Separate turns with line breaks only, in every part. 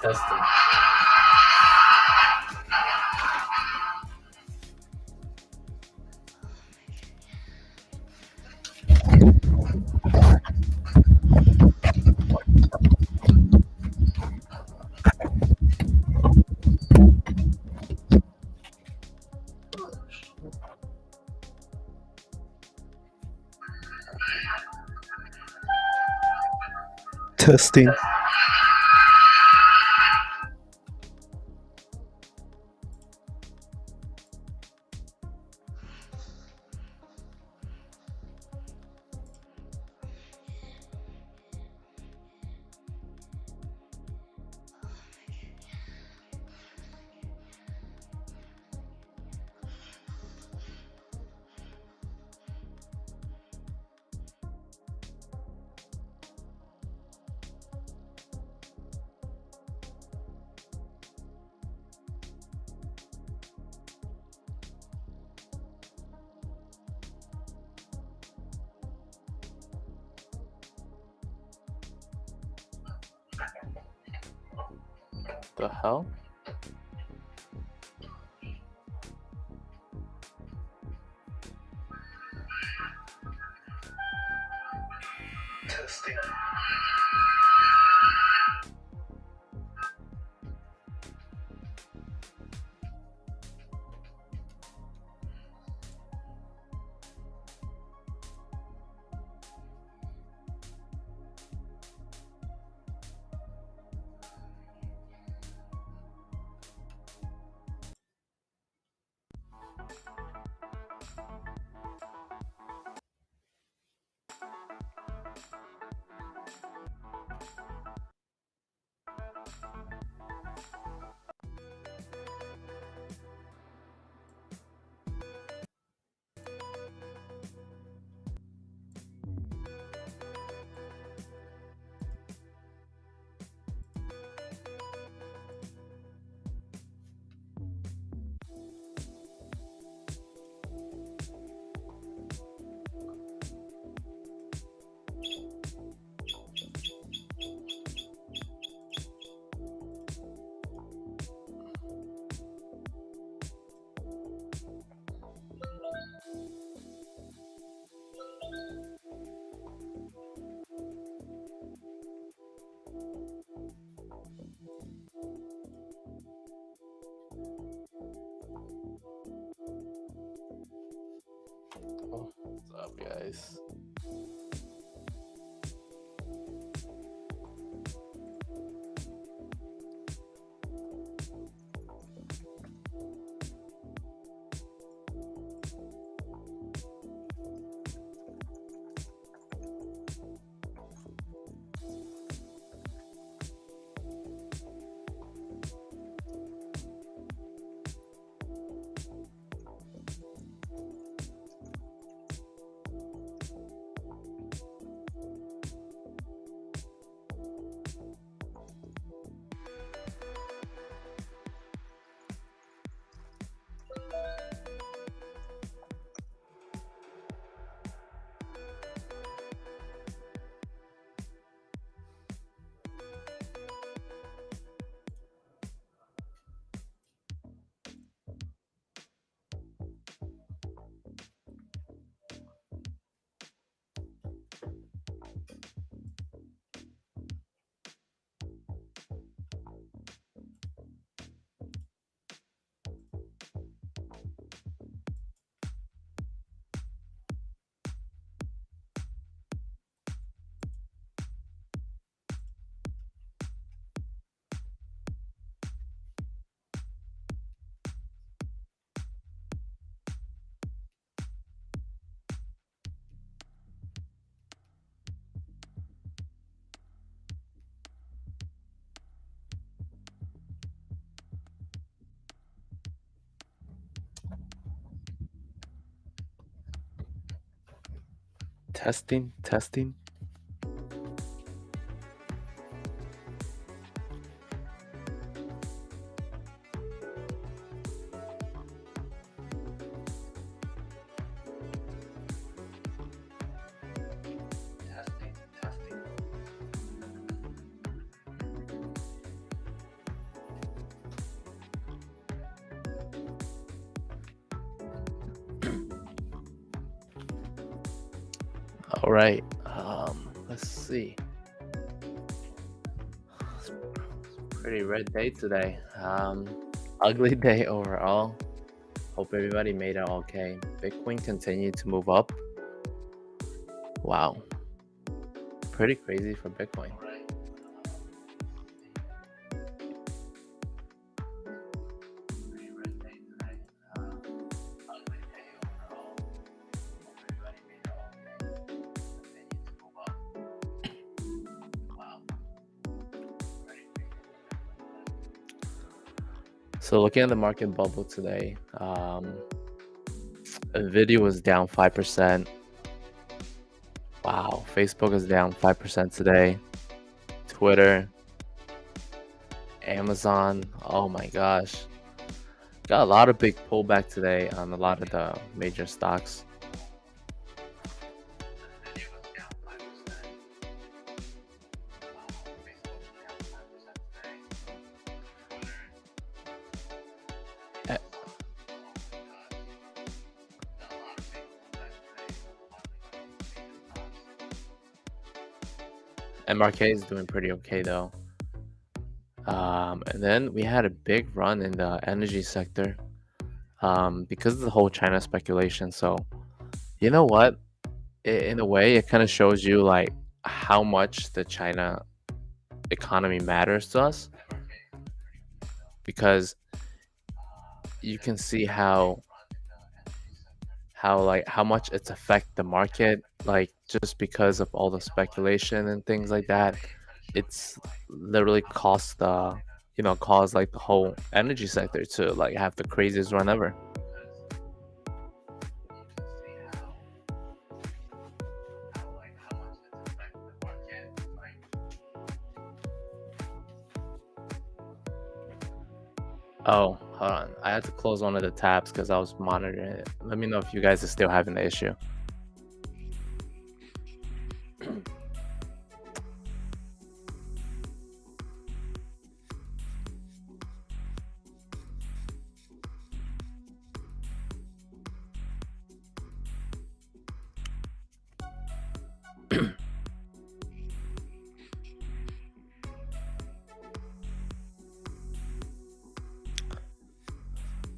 Testing.
Testing.
The hell?
Testing.
What's up, guys? Testing, testing. All right. Let's see. It's a pretty red day today. Ugly day overall. Hope everybody made it okay. Bitcoin continued to move up. Wow. Pretty crazy for Bitcoin. So looking at the market bubble today, Nvidia was down 5%. Wow, Facebook is down 5% today. Twitter, Amazon, oh my gosh. Got a lot of big pullback today on a lot of the major stocks. MRK is doing pretty okay though. And then we had a big run in the energy sector because of the whole China speculation. So, you know what? In a way, it kind of shows you like how much the China economy matters to us, because you can see how much it's affect the market, like just because of all the speculation and things like that. It's literally caused like the whole energy sector to like have the craziest run ever. Oh, hold on. I had to close one of the tabs because I was monitoring it. Let me know if you guys are still having the issue.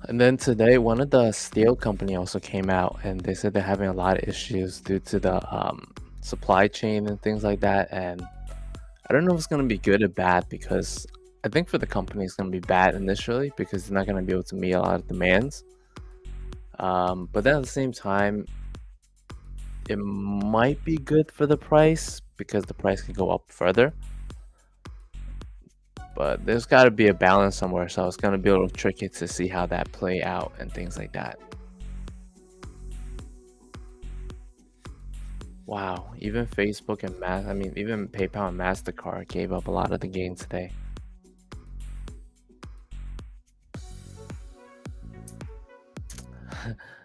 And then today, one of the steel company also came out, and they said they're having a lot of issues due to the supply chain and things like that. And I don't know if it's going to be good or bad, because I think for the company it's going to be bad initially because they're not going to be able to meet a lot of demands. But then at the same time, it might be good for the price because the price can go up further. But there's got to be a balance somewhere, so it's going to be a little tricky to see how that play out and things like that. Wow, even Facebook and even PayPal and MasterCard gave up a lot of the gains today.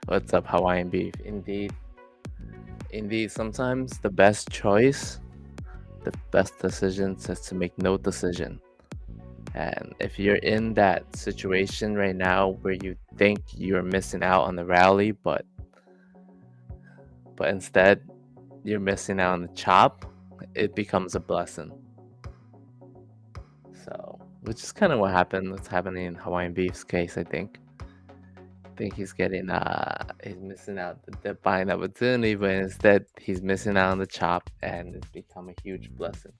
What's up, Hawaiian beef? Indeed, sometimes the best choice, the best decision is to make no decision. And if you're in that situation right now where you think you're missing out on the rally, but instead you're missing out on the chop, it becomes a blessing. So, which is kind of what's happening in Hawaiian Beef's case, I think. He's missing out the buying opportunity, but instead he's missing out on the chop, and it's become a huge blessing.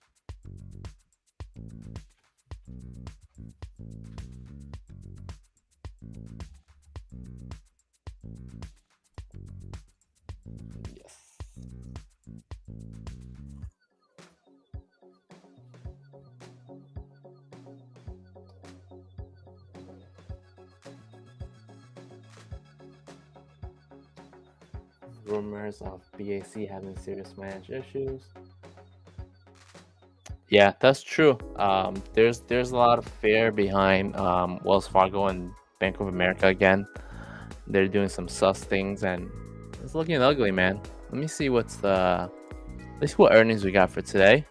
Yes. Rumors of BAC having serious financial issues. Yeah, that's true. There's a lot of fear behind Wells Fargo and Bank of America again. They're doing some sus things, and it's looking ugly, man. Let me see what earnings we got for today.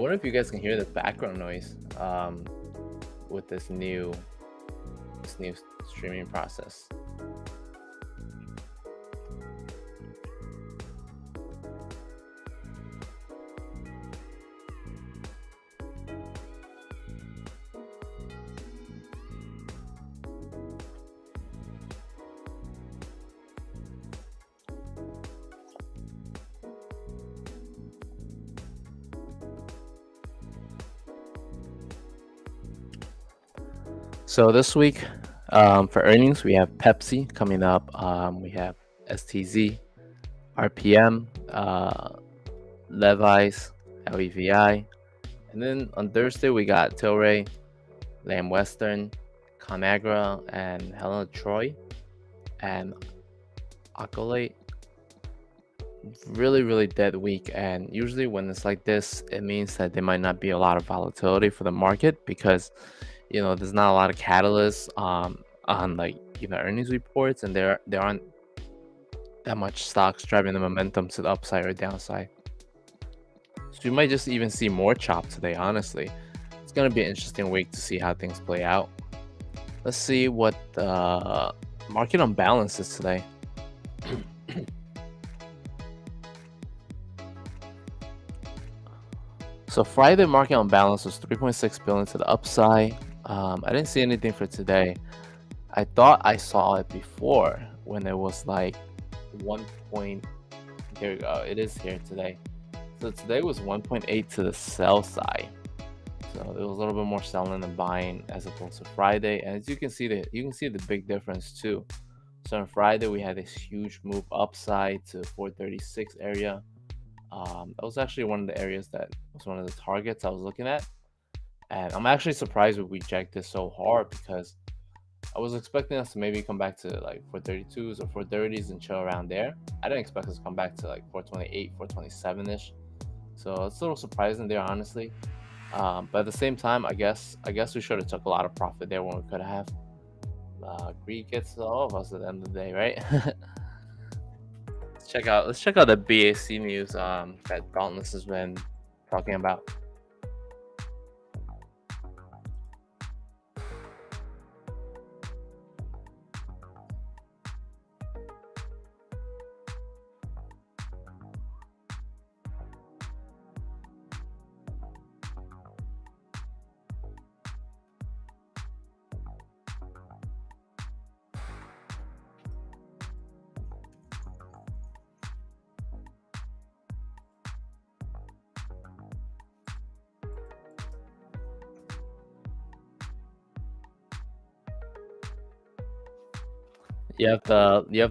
wonder if you guys can hear the background noise with this new streaming process. So this week, for earnings, we have Pepsi coming up. We have STZ, RPM, Levi's, LEVI, and then on Thursday we got Tilray, Lamb Western, Conagra, and Helen of Troy, and Accolade. Really dead week, and usually when it's like this, it means that there might not be a lot of volatility for the market because there's not a lot of catalysts on like earnings reports, and there aren't that much stocks driving the momentum to the upside or downside. So you might just even see more chop today. Honestly, it's gonna be an interesting week to see how things play out. Let's see what the market on balance is today. So Friday market on balance was 3.6 billion to the upside. I didn't see anything for today. I thought I saw it before when it was like 1. Here we go. It is here today. So today was 1.8 to the sell side. So there was a little bit more selling than buying as opposed to Friday. And as you can see the big difference too. So on Friday we had this huge move upside to 436 area. That was actually one of the areas that was one of the targets I was looking at. And I'm actually surprised we rejected so hard because I was expecting us to maybe come back to like 432s or 430s and chill around there. I didn't expect us to come back to like 428, 427-ish. So it's a little surprising there, honestly. But at the same time, I guess we should have took a lot of profit there when we could have. Greed gets all of us at the end of the day, right? Let's check out the BAC news that Dauntless has been talking about. You have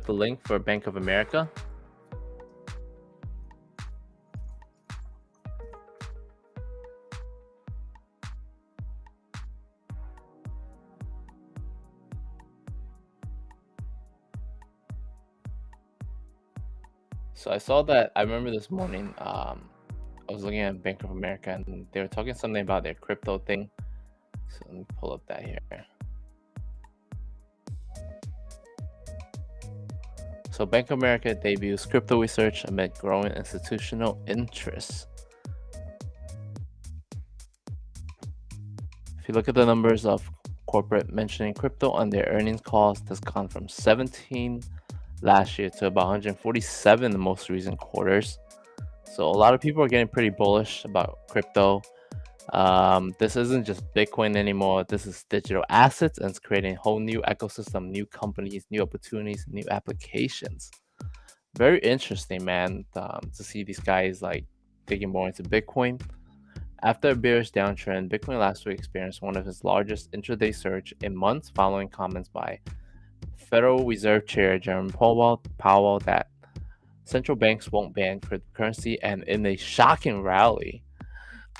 the link for Bank of America. So I saw that. I remember this morning. I was looking at Bank of America, and they were talking something about their crypto thing. So let me pull up that here. So Bank of America debuts crypto research amid growing institutional interest. If you look at the numbers of corporate mentioning crypto on their earnings calls, that's gone from 17 last year to about 147 in the most recent quarters. So a lot of people are getting pretty bullish about crypto. This isn't just Bitcoin anymore. This is digital assets, and it's creating a whole new ecosystem, new companies, new opportunities, new applications. Very interesting, man, to see these guys like digging more into Bitcoin. After a bearish downtrend, Bitcoin last week experienced one of its largest intraday surge in months following comments by Federal Reserve Chair Jerome Powell that central banks won't ban cryptocurrency, and in a shocking rally,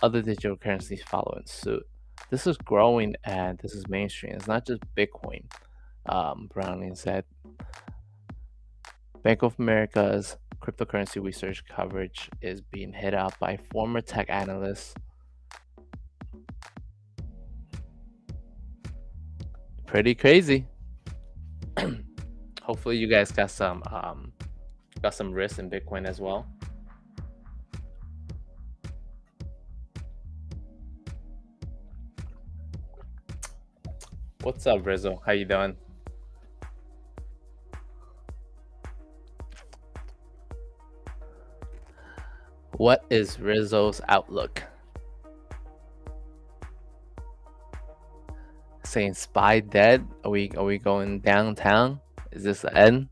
other digital currencies follow in suit. This is growing and this is mainstream. It's not just Bitcoin. Browning said Bank of America's cryptocurrency research coverage is being hit up by former tech analysts. Pretty crazy. Hopefully you guys got some risk in Bitcoin as well. What's up, Rizzo? How you doing? What is Rizzo's outlook? Saying SPY dead? Are we going downtown? Is this the end?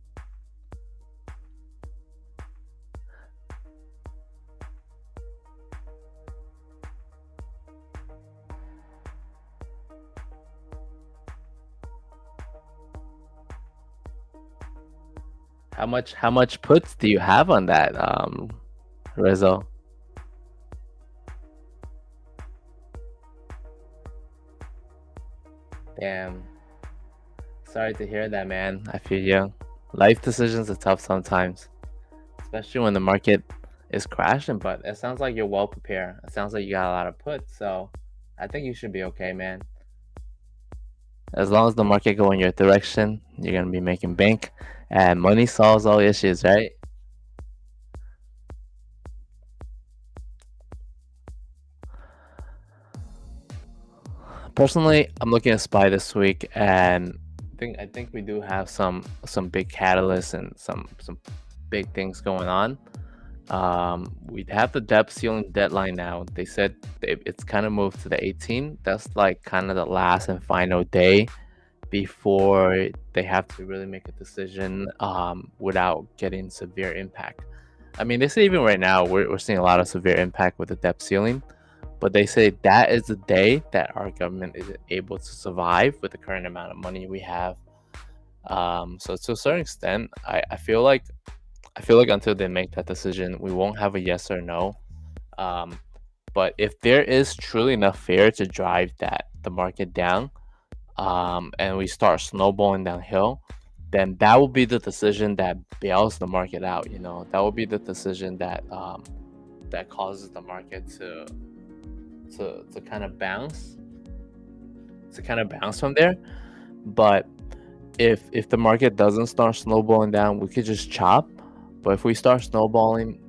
How much puts do you have on that, Rizzo? Damn. Sorry to hear that, man. I feel you. Life decisions are tough sometimes, especially when the market is crashing, but it sounds like you're well prepared. It sounds like you got a lot of puts, so I think you should be okay, man. As long as the market go in your direction, you're gonna be making bank, and money solves all issues, right? Personally, I'm looking at SPY this week, and I think we do have some big catalysts and some big things going on. We have the debt ceiling deadline now. They said it's kind of moved to the 18th. That's like kind of the last and final day before they have to really make a decision without getting severe impact. I mean, they say even right now we're seeing a lot of severe impact with the debt ceiling, but they say that is the day that our government is able to survive with the current amount of money we have. So to a certain extent, I feel like until they make that decision, we won't have a yes or no. Um, but if there is truly enough fear to drive the market down, and we start snowballing downhill, then that will be the decision that bails the market out. That will be the decision that causes the market to kind of bounce from there. But if the market doesn't start snowballing down, we could just chop. But if we start snowballing,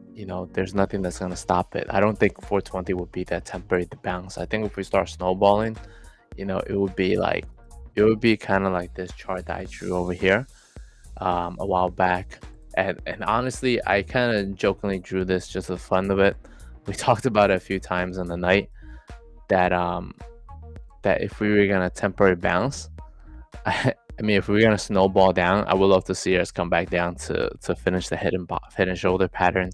there's nothing that's gonna stop it. I don't think 420 would be that temporary to bounce. I think if we start snowballing, it would be kind of like this chart that I drew over here a while back. And honestly, I kind of jokingly drew this just for fun of it. We talked about it a few times in the night that that if we were gonna temporary bounce, I mean, if we're gonna snowball down, I would love to see us come back down to finish the head and shoulder pattern.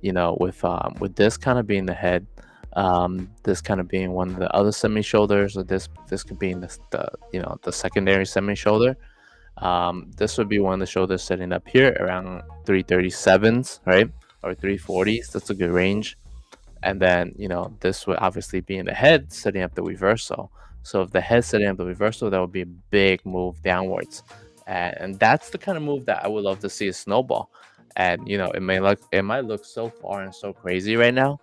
With this kind of being the head, this kind of being one of the other semi shoulders, or this could be in the secondary semi shoulder. This would be one of the shoulders setting up here around 337s, right, or 340s. That's a good range. And then this would obviously be in the head setting up the reversal. So if the head setting up the reversal, that would be a big move downwards, and that's the kind of move that I would love to see a snowball. And it might look so far and so crazy right now,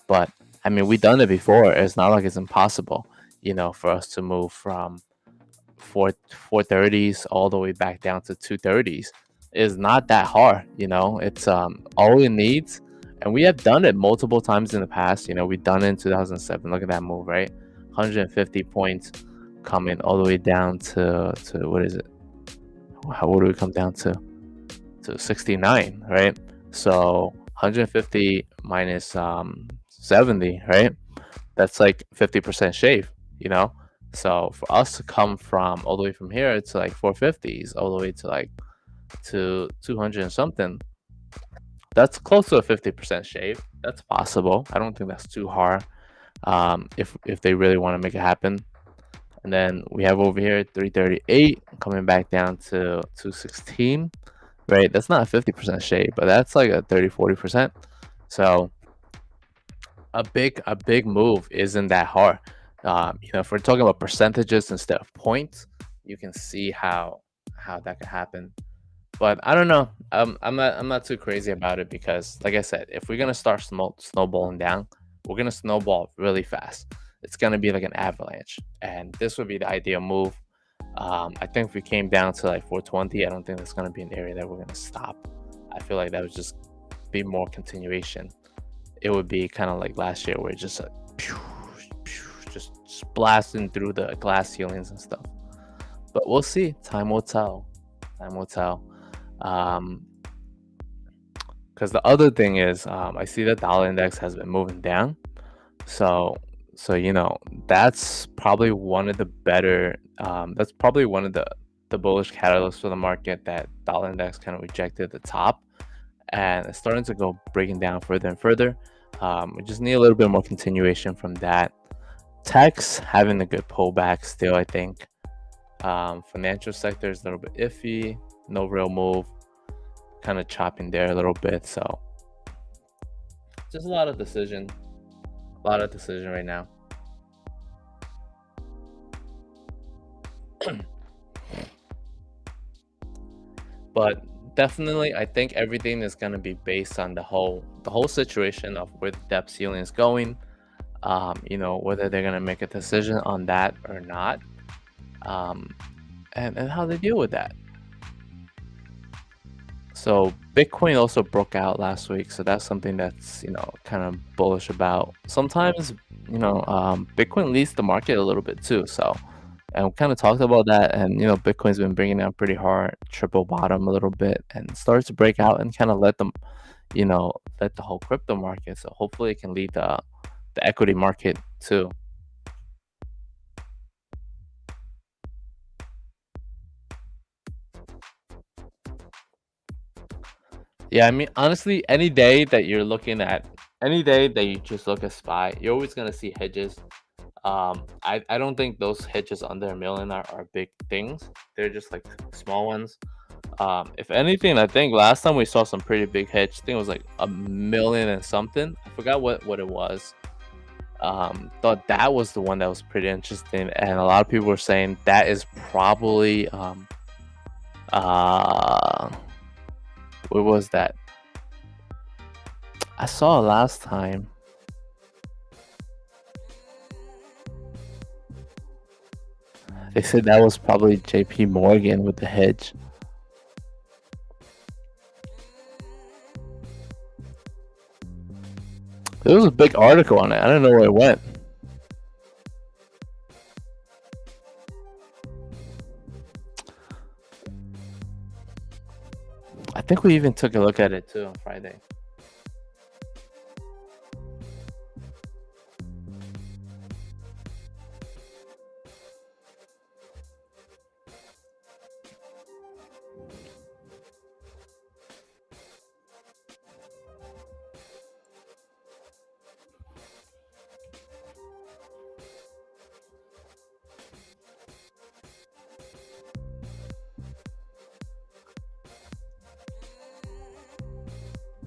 but I mean, we've done it before. It's not like it's impossible, for us to move from 430s all the way back down to 230s. Is not that hard. It's all it needs, and we have done it multiple times in the past. We've done it in 2007. Look at that move, right? 150 points coming all the way down to what is it? What do we come down to 69, right? So 150 minus 70, right? That's like 50% shave, you know? So for us to come from all the way from here to like 450s all the way to like to 200 and something, that's close to a 50% shave. That's possible. I don't think that's too hard. If they really want to make it happen. And then we have over here 338 coming back down to 216, right? That's not a 50% shave, but that's like a 30-40%. So a big move isn't that hard. If we're talking about percentages instead of points, you can see how that could happen. But I don't know. I'm not too crazy about it because, like I said, if we're gonna start snowballing down, we're gonna snowball really fast. It's gonna be like an avalanche, and this would be the ideal move. I think if we came down to like 420, I don't think that's gonna be an area that we're gonna stop. I feel like that would just be more continuation. It would be kind of like last year, where just like, just blasting through the glass ceilings and stuff. But we'll see. Time will tell. Time will tell. Because the other thing is, I see the dollar index has been moving down. So, that's probably one of the better. That's probably one of the bullish catalysts for the market, that dollar index kind of rejected the top, and it's starting to go breaking down further and further. We just need a little bit more continuation from that. Tech's having a good pullback still, I think. Financial sector is a little bit iffy, no real move, kind of chopping there a little bit. So just a lot of decision right now. But definitely, I think everything is going to be based on the whole situation of where the debt ceiling is going. Whether they're going to make a decision on that or not, and how they deal with that. So Bitcoin also broke out last week, so that's something that's kind of bullish about. Sometimes Bitcoin leads the market a little bit too. So, and we kind of talked about that, and Bitcoin's been bringing down pretty hard, triple bottom a little bit, and starts to break out and kind of let the whole crypto market. So hopefully it can lead the equity market too. Yeah, I mean, honestly, any day that you just look at SPY, you're always gonna see hedges. I don't think those hedges under $1 million are big things. They're just like small ones. If anything, I think last time we saw some pretty big hedge. I think it was like $1 million and something. I forgot what it was. Thought that was the one that was pretty interesting, and a lot of people were saying that is probably what was that? I saw it last time. They said that was probably JP Morgan with the hedge. There was a big article on it. I don't know where it went. I think we even took a look at it too on Friday.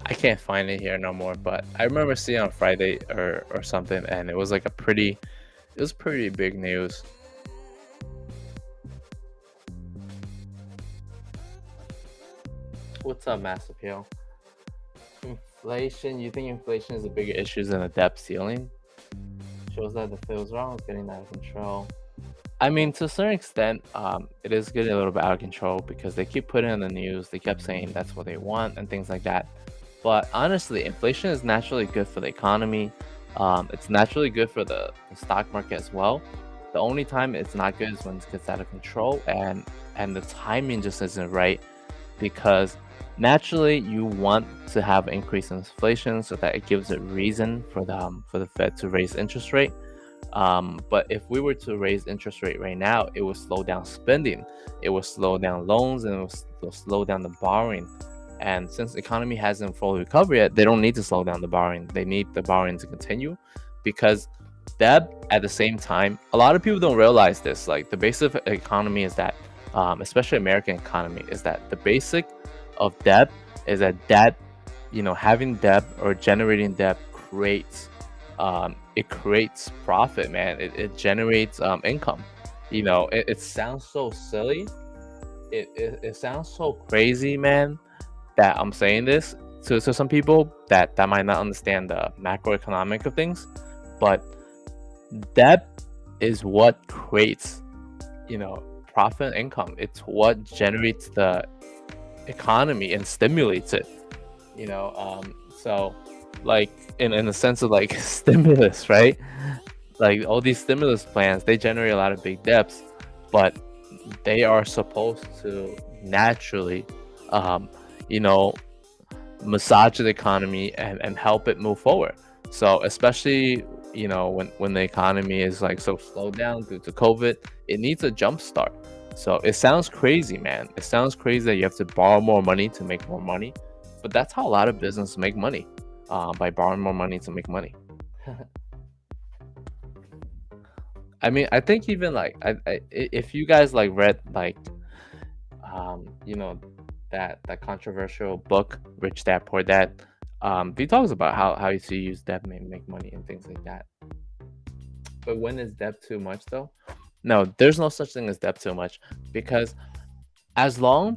I can't find it here no more, but I remember seeing it on Friday or something, and it was like pretty big news. What's up, Mass Appeal? Inflation, you think inflation is a bigger issue than the debt ceiling? Shows that the Fed was wrong, it's getting out of control. I mean, to a certain extent, it is getting a little bit out of control because they keep putting in the news. They kept saying that's what they want and things like that. But honestly, inflation is naturally good for the economy. It's naturally good for the stock market as well. The only time it's not good is when it gets out of control, and the timing just isn't right, because naturally you want to have an increase in inflation so that it gives it reason for the Fed to raise interest rate. But if we were to raise interest rate right now, it would slow down spending, it would slow down loans, and it will slow down the borrowing. And since the economy hasn't fully recovered yet, they don't need to slow down the borrowing. They need the borrowing to continue, because debt, at the same time, a lot of people don't realize this. Like, the basic economy is that, especially American economy, is that the basic of debt is that having debt or generating debt creates profit, man. It generates income. It sounds so silly. It sounds so crazy, man, that I'm saying this to some people that might not understand the macroeconomic of things, but debt is what creates, profit and income. It's what generates the economy and stimulates it. So, like, in the sense of like stimulus, right? Like, all these stimulus plans, they generate a lot of big debts, but they are supposed to naturally, um, you know, massage the economy and help it move forward. So especially, when the economy is like so slowed down due to COVID, it needs a jump start. So it sounds crazy, man. It sounds crazy that you have to borrow more money to make more money, but that's how a lot of businesses make money, by borrowing more money to make money. I mean, I think even like if you guys like read like you know that controversial book Rich Dad Poor Dad, he talks about how you see use debt make money and things like that. But when is debt too much though? No, there's no such thing as debt too much, because as long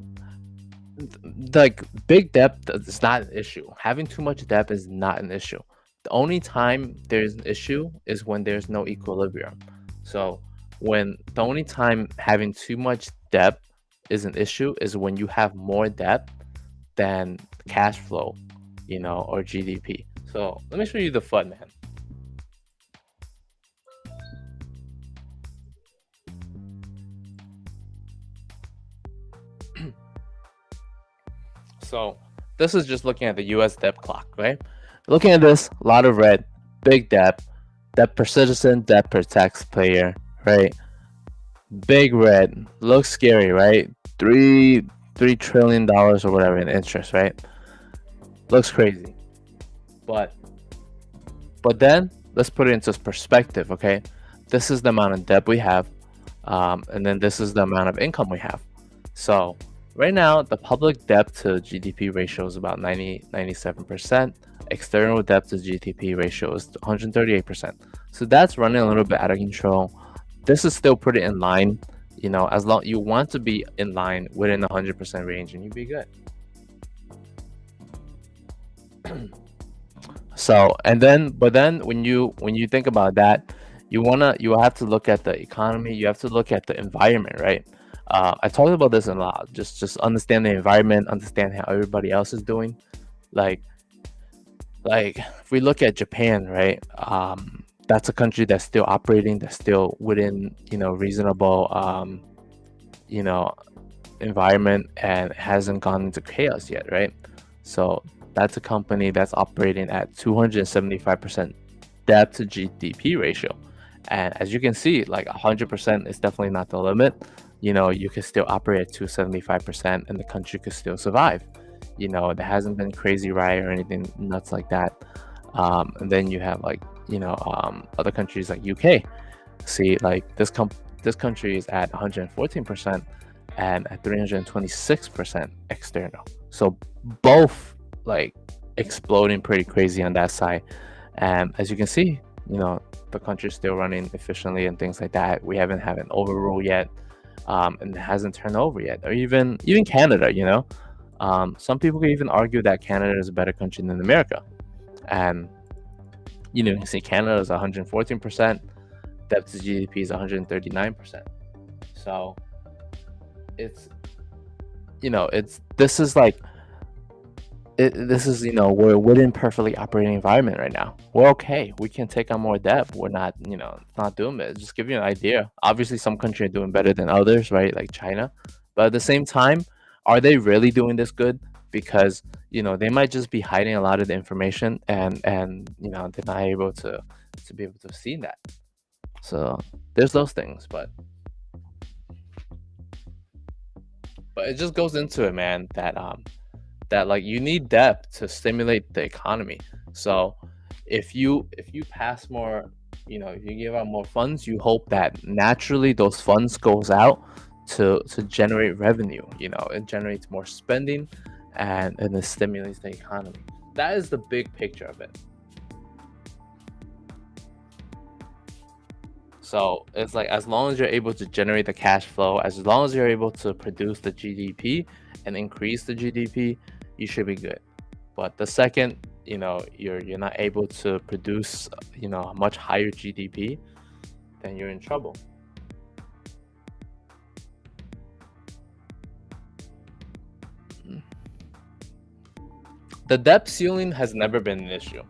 like big debt is not an issue. Having too much debt is not an issue. The only time there's an issue is when there's no equilibrium. So when the only time having too much debt is an issue is when you have more debt than cash flow, or GDP. So let me show you the FUD, man. So this is just looking at the US debt clock, right? Looking at this, a lot of red, big debt, debt per citizen, debt per taxpayer, right? Big red, looks scary, right? $3 trillion or whatever in interest, right? Looks crazy. But then let's put it into perspective, okay? This is the amount of debt we have, and then this is the amount of income we have. So right now, the public debt to GDP ratio is about 97%. External debt to GDP ratio is 138%. So that's running a little bit out of control. This is still pretty in line. As long you want to be in line within the 100% range, and you'd be good. So, but then when you think about that, you have to look at the economy. You have to look at the environment, right? I talked about this a lot. Just understand the environment, understand how everybody else is doing. Like if we look at Japan, right? That's a country that's still operating, that's still within reasonable environment, and hasn't gone into chaos yet, right? So that's a company that's operating at 275% debt to GDP ratio. And as you can see, like 100% is definitely not the limit. You can still operate at 275% and the country could still survive. There hasn't been crazy riot or anything nuts like that. And then you have like, other countries like UK. See, like this country is at 114% and at 326% external. So both like exploding pretty crazy on that side. And as you can see, the country's still running efficiently and things like that. We haven't had an overrule yet, and it hasn't turned over yet. Or even Canada, some people could even argue that Canada is a better country than America. And you can see Canada is 114%, debt to GDP is 139%. So this is we're within perfectly operating environment right now. We're okay. We can take on more debt. We're not, not doing it. Just give you an idea. Obviously, some countries are doing better than others, right? Like China. But at the same time, are they really doing this good? Because, they might just be hiding a lot of the information and they're not able to be able to see that. So there's those things, but it just goes into it, man, that like you need debt to stimulate the economy. So if you pass more, if you give out more funds, you hope that naturally those funds goes out to generate revenue. It generates more spending, and it stimulates the economy. That is the big picture of it. So it's like, as long as you're able to generate the cash flow, as long as you're able to produce the GDP and increase the GDP, you should be good. But the second you're not able to produce a much higher GDP, then you're in trouble. The debt ceiling has never been an issue.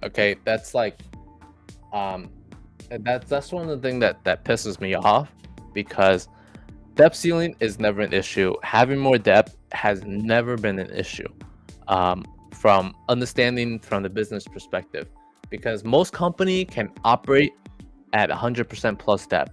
Okay, that's like that's one of the things that pisses me off, because debt ceiling is never an issue. Having more debt has never been an issue, from understanding from the business perspective, because most company can operate at 100% plus debt.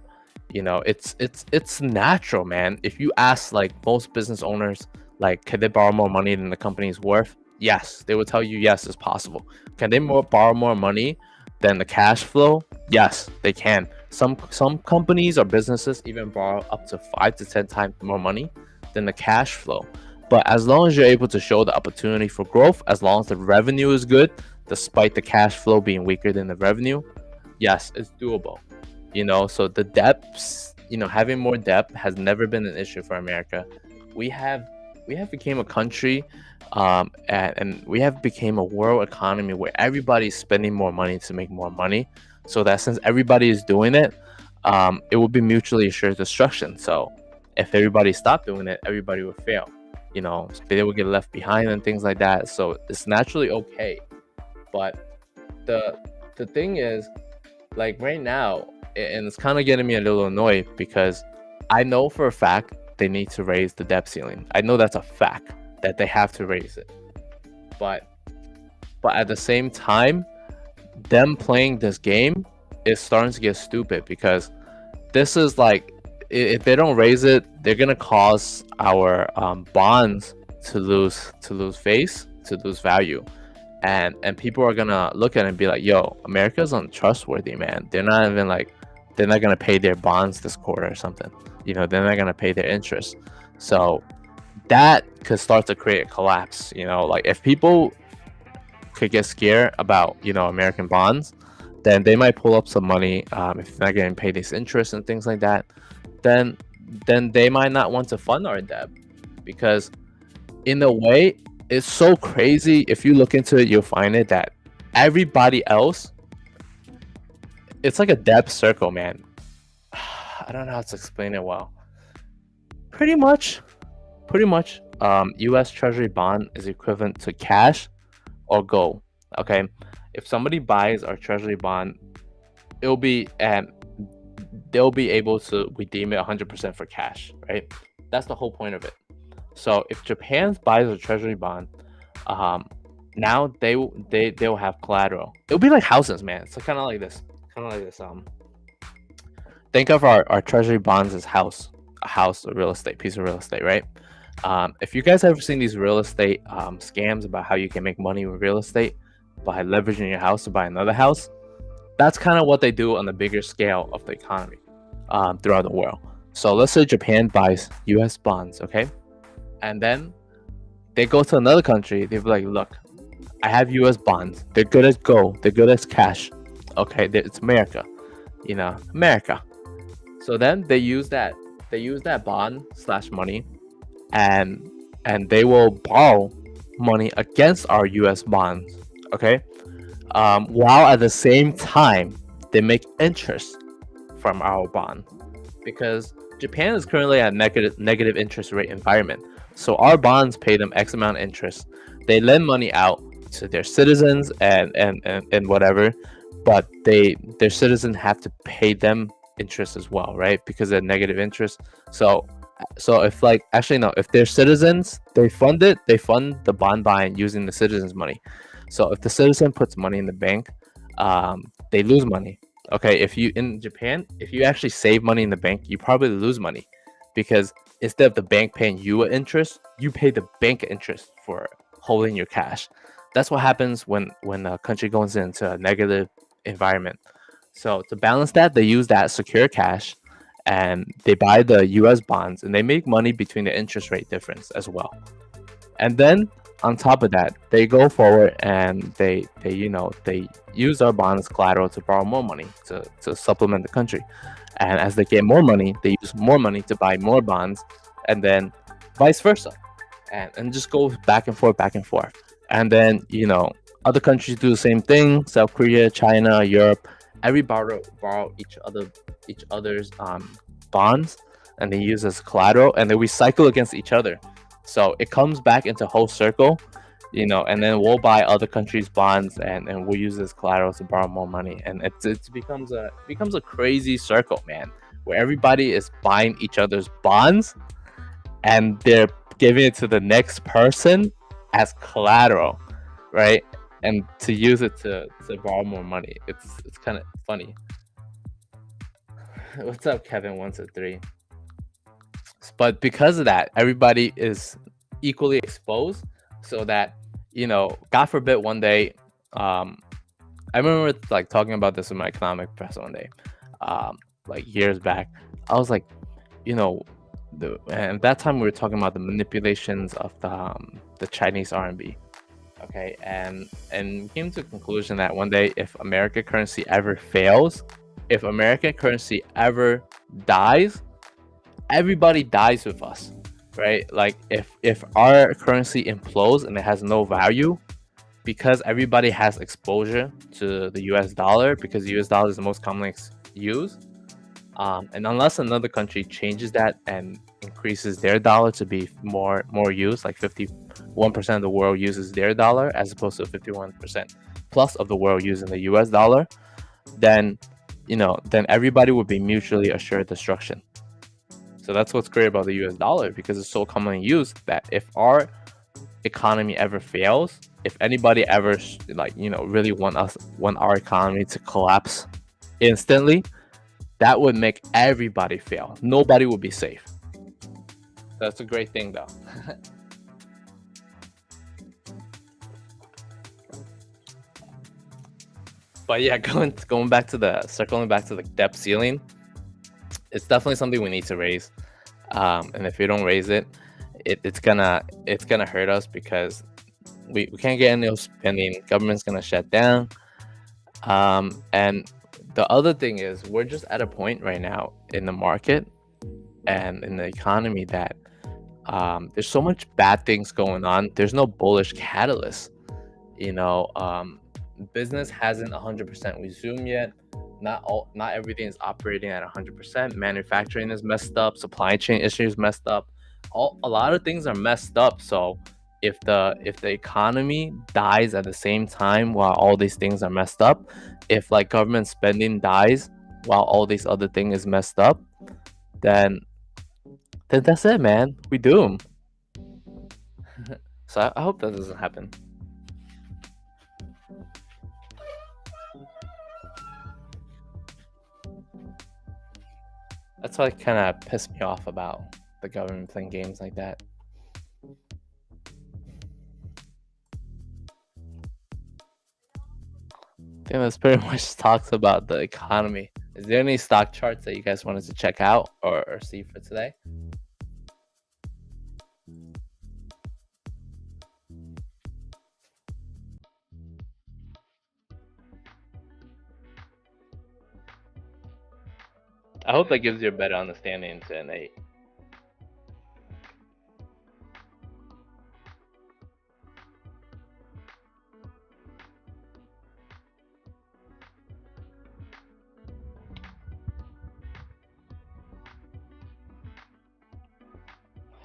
It's natural, man. If you ask like most business owners, like, can they borrow more money than the company's worth? Yes, they will tell you yes, it's possible. Can they borrow more money than the cash flow? Yes, they can. Some companies or businesses even borrow up to 5 to 10 times more money than the cash flow. But as long as you're able to show the opportunity for growth, as long as the revenue is good, despite the cash flow being weaker than the revenue, yes, it's doable. So the debts, having more debt has never been an issue for America. We have became a country, and we have became a world economy where everybody's spending more money to make more money. So that since everybody is doing it, it will be mutually assured destruction. So if everybody stopped doing it, everybody would fail. They will get left behind and things like that. So it's naturally okay. But the thing is, like right now, and it's kind of getting me a little annoyed, because I know for a fact they need to raise the debt ceiling. I know that's a fact that they have to raise it. But at the same time, them playing this game is starting to get stupid, because this is like, if they don't raise it, they're gonna cause our bonds to lose face, to lose value, and people are gonna look at it and be like, yo, America's untrustworthy, man. They're not gonna pay their bonds this quarter or something. They're not gonna pay their interest. So that could start to create a collapse. Like if people could get scared about American bonds, then they might pull up some money. If they're not getting paid this interest and things like that, then they might not want to fund our debt, because in a way, it's so crazy. If you look into it, you'll find it that everybody else, it's like a debt circle, man. I don't know how to explain it well. Pretty much, U.S. Treasury bond is equivalent to cash or gold. Okay, if somebody buys our Treasury bond, they'll be able to redeem it 100% for cash, right? That's the whole point of it. So if Japan buys a Treasury bond, now they'll have collateral. It'll be like houses, man. It's kind of like this. Think of our Treasury bonds as a house of real estate, piece of real estate, right? If you guys ever seen these real estate scams about how you can make money with real estate by leveraging your house to buy another house, that's kind of what they do on the bigger scale of the economy throughout the world. So let's say Japan buys U.S. bonds, okay? And then they go to another country. They'll be like, look, I have U.S. bonds. They're good as gold. They're good as cash. Okay, it's America. America. So then they use that bond / money, and they will borrow money against our U.S. bonds. Okay, while at the same time they make interest from our bond, because Japan is currently at negative interest rate environment. So our bonds pay them X amount of interest. They lend money out to their citizens and whatever, but their citizens have to pay them interest as well, right? Because they're negative interest. So if if they're citizens, they fund the bond buying using the citizens' money. So if the citizen puts money in the bank, they lose money. Okay, in Japan, if you actually save money in the bank, you probably lose money, because instead of the bank paying you an interest, you pay the bank interest for holding your cash. That's what happens when a country goes into a negative environment. So to balance that, they use that secure cash, and they buy the U.S. bonds, and they make money between the interest rate difference as well. And then on top of that, they go forward and they use our bonds collateral to borrow more money to supplement the country. And as they get more money, they use more money to buy more bonds, and then vice versa, and just go back and forth. And then other countries do the same thing. South Korea, China, Europe, everybody borrow each other's bonds, and they use as collateral, and they recycle against each other. So it comes back into whole circle, and then we'll buy other countries' bonds, and we'll use this collateral to borrow more money, and it becomes a crazy circle, man, where everybody is buying each other's bonds and they're giving it to the next person as collateral, right? And to use it to borrow more money. It's kind of funny. What's up, Kevin? 123. But because of that, everybody is equally exposed, so that, God forbid one day, I remember like talking about this with my economic professor one day, like years back. I was like, and at that time we were talking about the manipulations of the Chinese RMB. Okay, and came to the conclusion that one day, if American currency ever fails, if American currency ever dies, everybody dies with us, right? Like if our currency implodes and it has no value, because everybody has exposure to the US dollar, because the US dollar is the most commonly used. And unless another country changes that and increases their dollar to be more used, like 51% of the world uses their dollar as opposed to 51% plus of the world using the US dollar, then then everybody would be mutually assured destruction. So that's what's great about the US dollar, because it's so commonly used, that if our economy ever fails, if anybody ever really want our economy to collapse instantly, that would make everybody fail. Nobody would be safe. That's a great thing, though. But yeah, circling back to the debt ceiling, it's definitely something we need to raise. And if we don't raise it, it's gonna hurt us, because we can't get any spending. Government's gonna shut down. And the other thing is, we're just at a point right now in the market and in the economy that there's so much bad things going on. There's no bullish catalyst. Business hasn't 100% resumed yet. Not everything is operating at 100%. Manufacturing is messed up. Supply chain issues messed up. A lot of things are messed up. So if the economy dies at the same time while all these things are messed up, if like government spending dies while all these other things is messed up, then that's it, man. We doom. So I hope that doesn't happen. That's what kind of pissed me off about the government playing games like that. I think that's pretty much talks about the economy. Is there any stock charts that you guys wanted to check out or see for today? I hope that gives you a better understanding to Nate.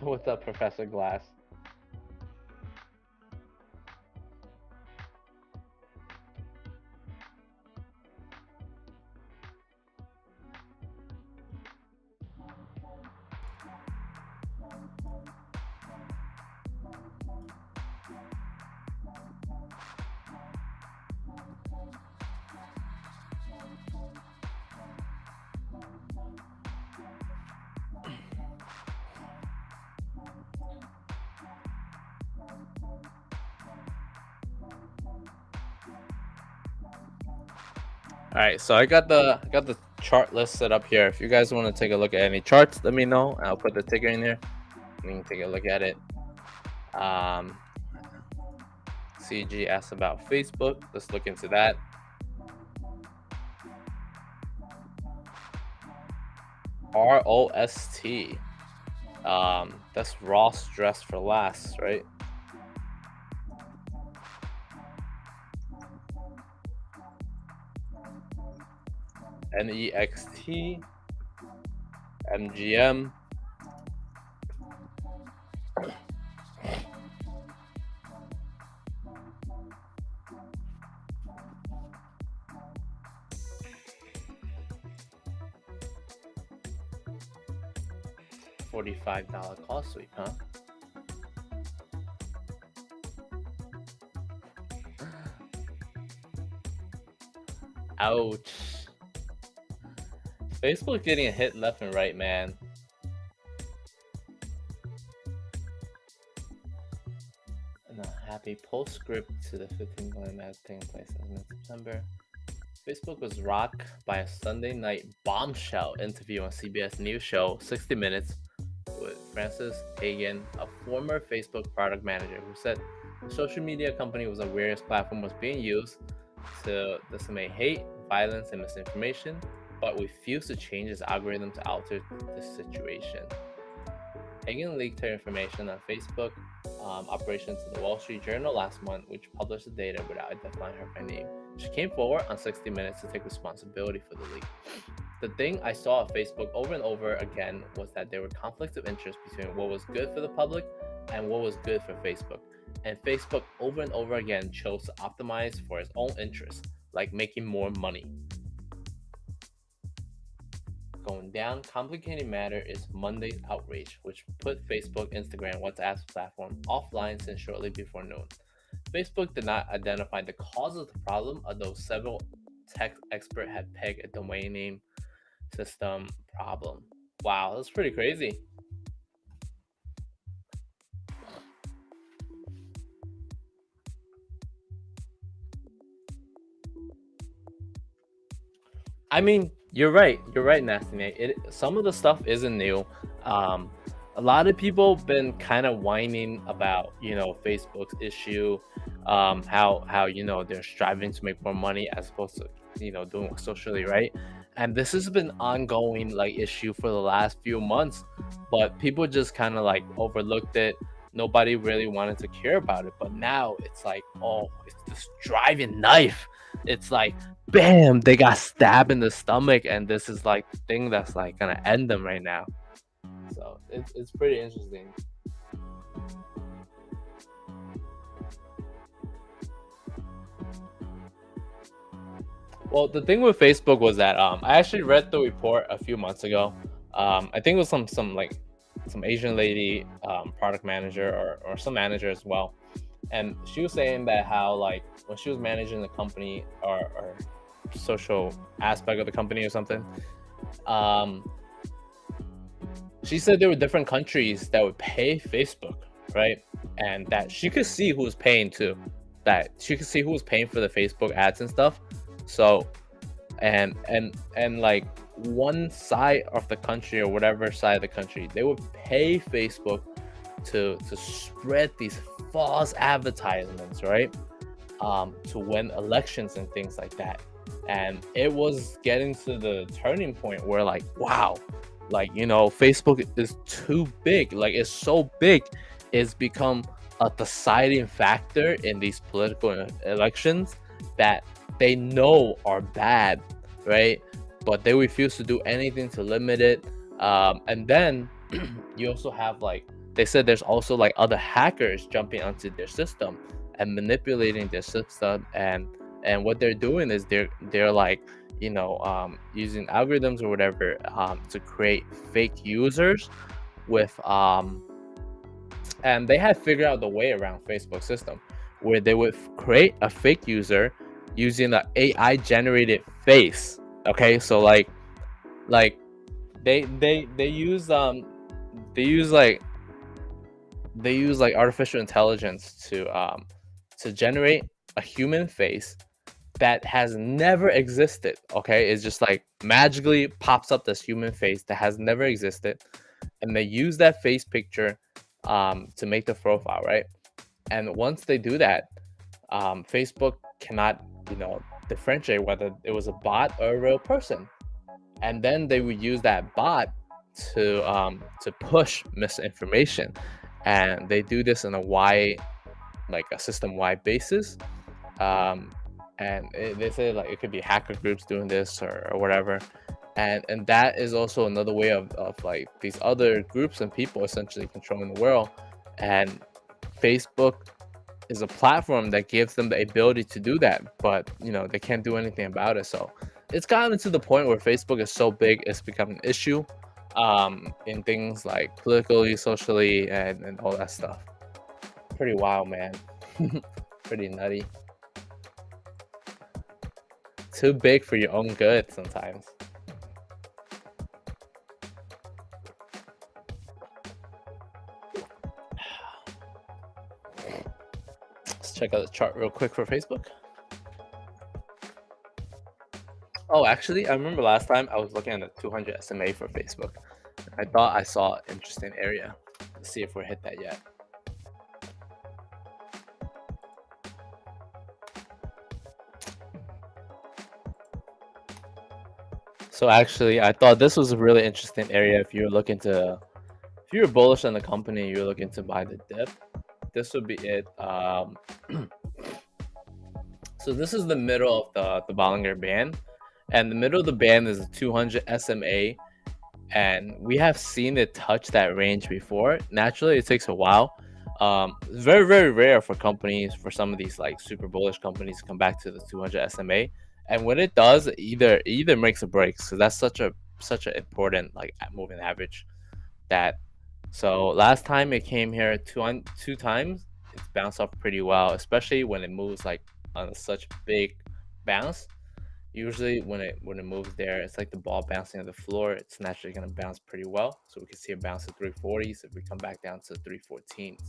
What's up, Professor Glass? All right, so I got the chart list set up here. If you guys want to take a look at any charts, let me know. I'll put the ticker in there. We can take a look at it. CG asked about Facebook. Let's look into that. ROST. That's Ross dressed for last, right? NEXT, MGM. $45 call sweep, huh? Ouch. Facebook getting a hit left and right, man. And a happy postscript to the 15 million ads taking place in mid-September. Facebook was rocked by a Sunday night bombshell interview on CBS News show 60 Minutes with Frances Hagen, a former Facebook product manager, who said the social media company was aware its platform was being used to disseminate hate, violence, and misinformation, but refused to change its algorithm to alter the situation. Hagen leaked her information on Facebook operation to the Wall Street Journal last month, which published the data without identifying her by name. She came forward on 60 Minutes to take responsibility for the leak. The thing I saw at Facebook over and over again was that there were conflicts of interest between what was good for the public and what was good for Facebook. And Facebook over and over again chose to optimize for its own interests, like making more money. Going down, complicated matter is Monday's outrage, which put Facebook, Instagram, WhatsApp's platform offline since shortly before noon. Facebook did not identify the cause of the problem, although several tech experts had pegged a domain name system problem. Wow, that's pretty crazy. I mean, you're right. You're right, Nasty Nate. Some of the stuff isn't new. A lot of people been kind of whining about, Facebook's issue, how they're striving to make more money as opposed to, doing what's socially right. And this has been ongoing like issue for the last few months, but people just kind of like overlooked it. Nobody really wanted to care about it, but now it's like, oh, it's this driving knife. It's like, bam, they got stabbed in the stomach, and this is like the thing that's like gonna end them right now. So it's pretty interesting. Well, the thing with Facebook was that I actually read the report a few months ago. I think it was some Asian lady, product manager or some manager as well, and she was saying that how like when she was managing the company or social aspect of the company or something, she said there were different countries that would pay Facebook, right? And that she could see who was paying too. That she could see who was paying for the Facebook ads and stuff. So, and like one side of the country or whatever side of the country, they would pay Facebook to spread these false advertisements, right? To win elections and things like that. And it was getting to the turning point where like, wow, like, Facebook is too big. Like, it's so big, it's become a deciding factor in these political elections that they know are bad, right? But they refuse to do anything to limit it. And then you also have like, they said there's also like other hackers jumping onto their system and manipulating their system, and what they're doing is they're like, using algorithms or whatever to create fake users with and they had figured out the way around Facebook system where they would create a fake user using an AI generated face. Okay, so like they use like artificial intelligence to generate a human face that has never existed. Okay, it's just like magically pops up this human face that has never existed, and they use that face picture to make the profile, right? And once they do that, Facebook cannot differentiate whether it was a bot or a real person, and then they would use that bot to push misinformation, and they do this in a system-wide basis. And they say like it could be hacker groups doing this or whatever, and that is also another way of like these other groups and people essentially controlling the world. And Facebook is a platform that gives them the ability to do that, but they can't do anything about it. So it's gotten to the point where Facebook is so big, it's become an issue. in things like politically, socially, and all that stuff. Pretty wild, man. Pretty nutty. Too big for your own good sometimes. Let's check out the chart real quick for Facebook. Oh, actually, I remember last time I was looking at the 200 SMA for Facebook. I thought I saw an interesting area. Let's see if we're hit that yet. So actually, I thought this was a really interesting area if you're looking to, if you're bullish on the company, you're looking to buy the dip. This would be it. So this is the middle of the Bollinger Band, and the middle of the band is a 200 SMA, and we have seen it touch that range before. Naturally, it takes a while. It's very, very rare for companies, for some of these like super bullish companies, to come back to the 200 SMA. And when it does, it either makes or breaks. So that's such an important like moving average. That so last time it came here two times, it's bounced off pretty well, especially when it moves like on such big bounce. Usually when it moves there, it's like the ball bouncing on the floor. It's naturally going to bounce pretty well. So we can see it bounce to 340s if we come back down to 314s.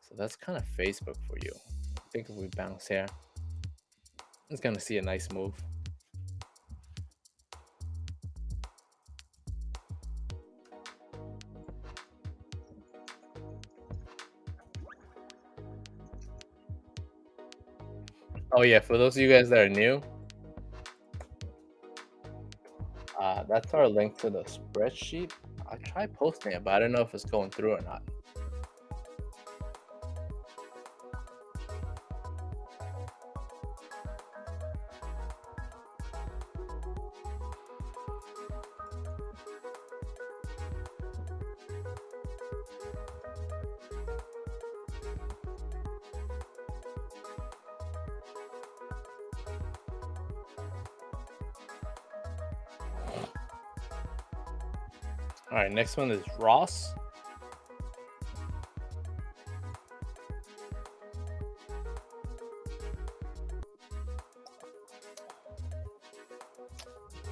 So that's kind of Facebook for you. I think if we bounce here, it's going to see a nice move. Oh yeah, for those of you guys that are new, that's our link to the spreadsheet. I tried posting it, but I don't know if it's going through or not. All right, next one is Ross.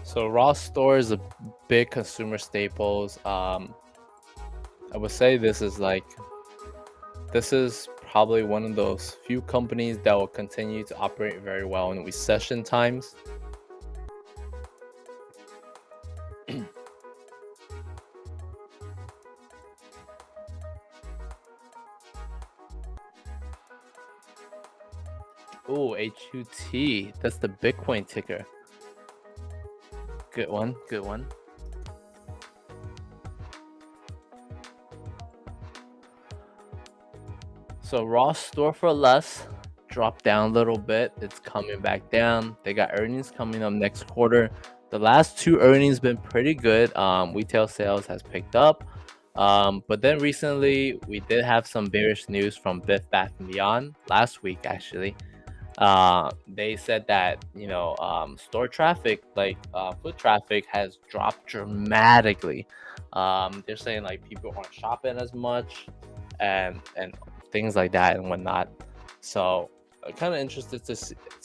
So Ross stores a big consumer staples. I would say this is probably one of those few companies that will continue to operate very well in recession times. Oh, HUT. That's the Bitcoin ticker. Good one. Good one. So Ross store for less dropped down a little bit. It's coming back down. They got earnings coming up next quarter. The last two earnings been pretty good. Retail sales has picked up. But then recently we did have some bearish news from Bed Bath & Beyond last week actually. They said that store traffic, like foot traffic, has dropped dramatically. They're saying like people aren't shopping as much, and things like that and whatnot. So I'm kind of interested to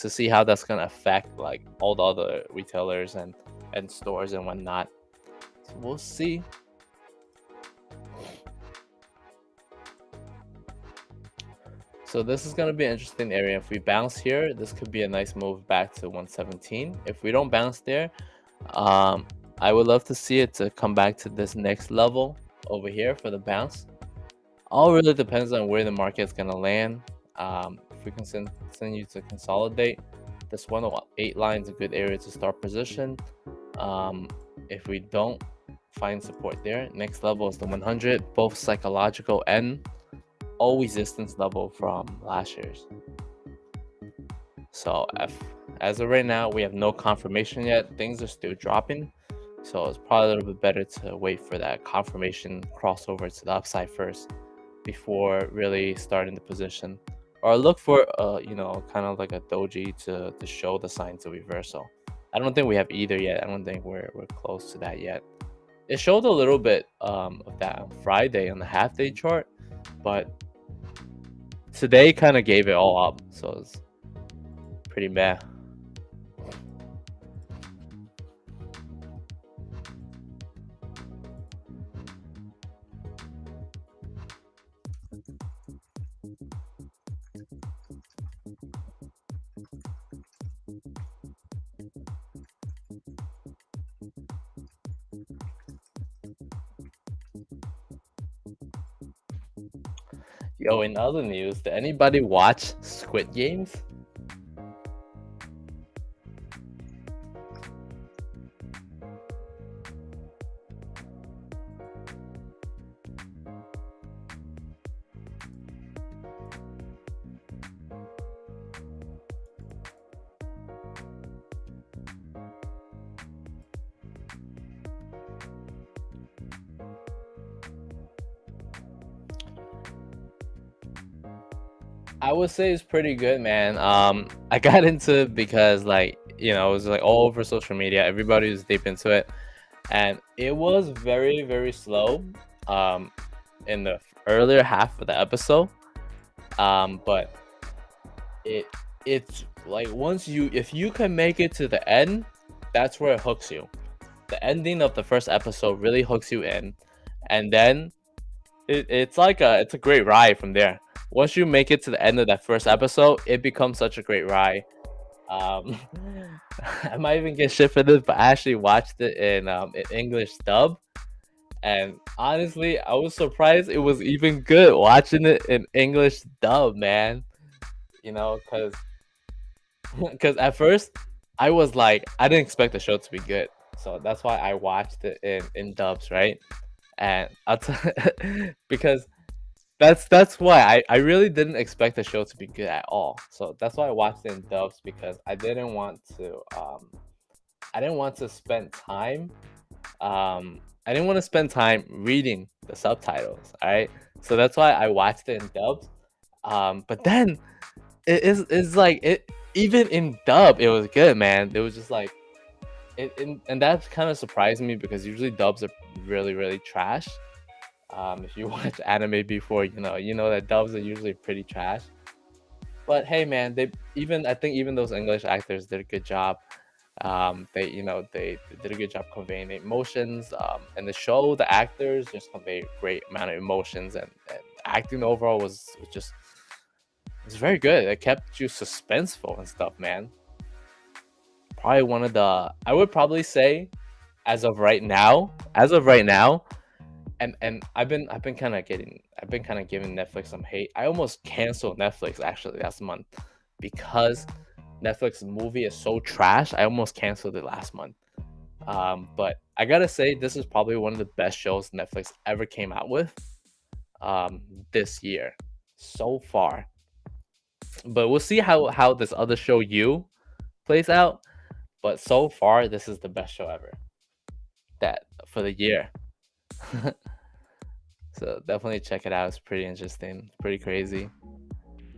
see how that's gonna affect like all the other retailers and stores and whatnot. So we'll see. So this is going to be an interesting area. If we bounce here, this could be a nice move back to 117. If we don't bounce there, I would love to see it to come back to this next level over here for the bounce. All really depends on where the market's going to land. If we can continue to consolidate, this 108 line is a good area to start position. If we don't find support there, next level is the 100, both psychological and all resistance level from last year's. So as of right now, we have no confirmation yet. Things are still dropping, so it's probably a little bit better to wait for that confirmation crossover to the upside first before really starting the position, or look for kind of like a doji to show the signs of reversal. I don't think we have either yet. I don't think we're close to that yet. it showed a little bit of that on Friday on the half-day chart, but today kind of gave it all up, so it's pretty meh. Yo, in other news, did anybody watch Squid Games? I would say it's pretty good, man. I got into it because, like, you know, it was like all over social media. Everybody was deep into it, and it was very, very slow. In the earlier half of the episode, but it's like once if you can make it to the end, that's where it hooks you. The ending of the first episode really hooks you in, and then it's like it's a great ride from there. Once you make it to the end of that first episode, it becomes such a great ride. Um, I might even get shit for this, but I actually watched it in English dub, and honestly, I was surprised it was even good watching it in English dub, man. You know, because at first I was like, I didn't expect the show to be good, so that's why I watched it in dubs, right? And because that's why I really didn't expect the show to be good at all. So that's why I watched it in dubs, because I didn't want to spend time I didn't want to spend time reading the subtitles. All right, so that's why I watched it in dubs. But then it's like it even in dub it was good, man. It was just like and that kind of surprised me, because usually dubs are really, really trash. If you watch anime before, you know that dubs are usually pretty trash. But hey, man, I think even those English actors did a good job. They did a good job conveying the emotions. And the show, the actors just convey a great amount of emotions, and acting overall was just it's very good. It kept you suspenseful and stuff, man. Probably one of the I would probably say, as of right now, and I've been kind of giving Netflix some hate. I almost canceled Netflix actually last month, because Netflix movie is so trash. I almost canceled it last month. But I gotta say, this is probably one of the best shows Netflix ever came out with this year so far. But we'll see how this other show you plays out. But so far, this is the best show ever that for the year. So definitely check it out. It's pretty interesting, pretty crazy.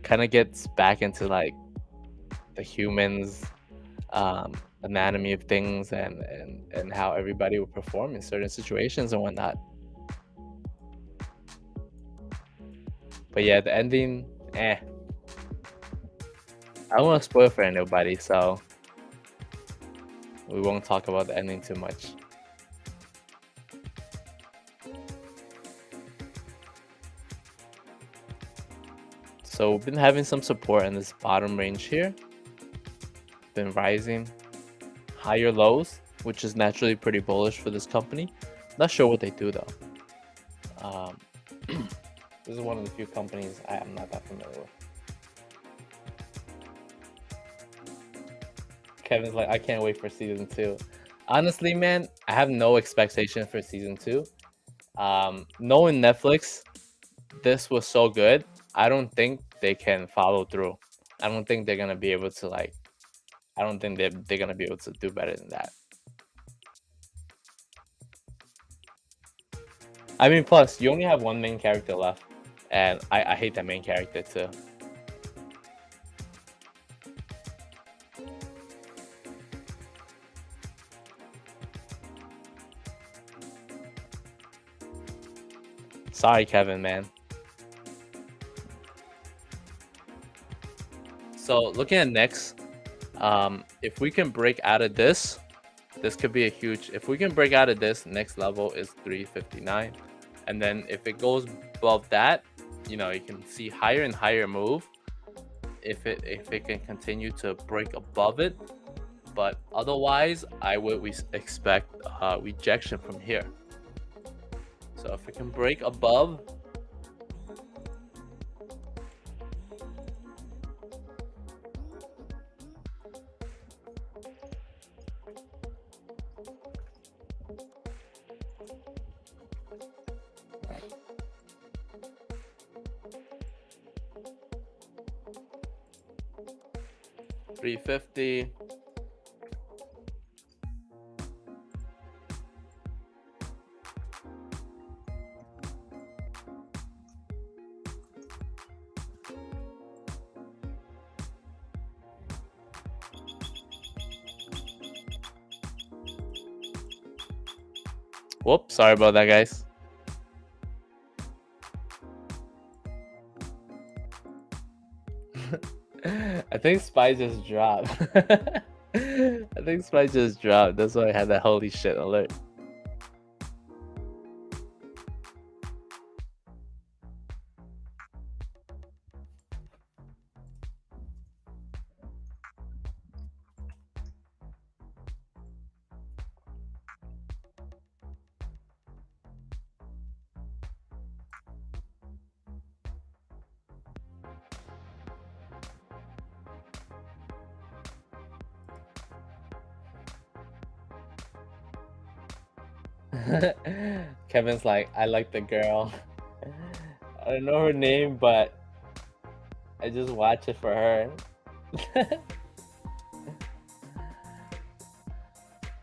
Kind of gets back into like the humans anatomy of things, and how everybody would perform in certain situations and whatnot. But yeah, the ending, I don't want to spoil for anybody, so we won't talk about the ending too much. So we've been having some support in this bottom range here. Been rising higher lows, which is naturally pretty bullish for this company. Not sure what they do though. This is one of the few companies I am not that familiar with. Kevin's like, I can't wait for season 2. Honestly, man, I have no expectation for season 2. Knowing Netflix, this was so good. I don't think they can follow through. I don't think they're gonna be able to I don't think they're gonna be able to do better than that. I mean, plus you only have one main character left, and I hate that main character too. Sorry, Kevin, man. So looking at next, if we can break out of this could be a huge. If we can break out of this, next level is 359, and then if it goes above that, you know, you can see higher and higher move. If it can continue to break above it, but otherwise, I would expect rejection from here. So if it can break above. $350. Whoops, sorry about that, guys. I think Spy just dropped. I think Spy just dropped. That's why I had that holy shit alert. Kevin's like, I like the girl. I don't know her name, but I just watch it for her.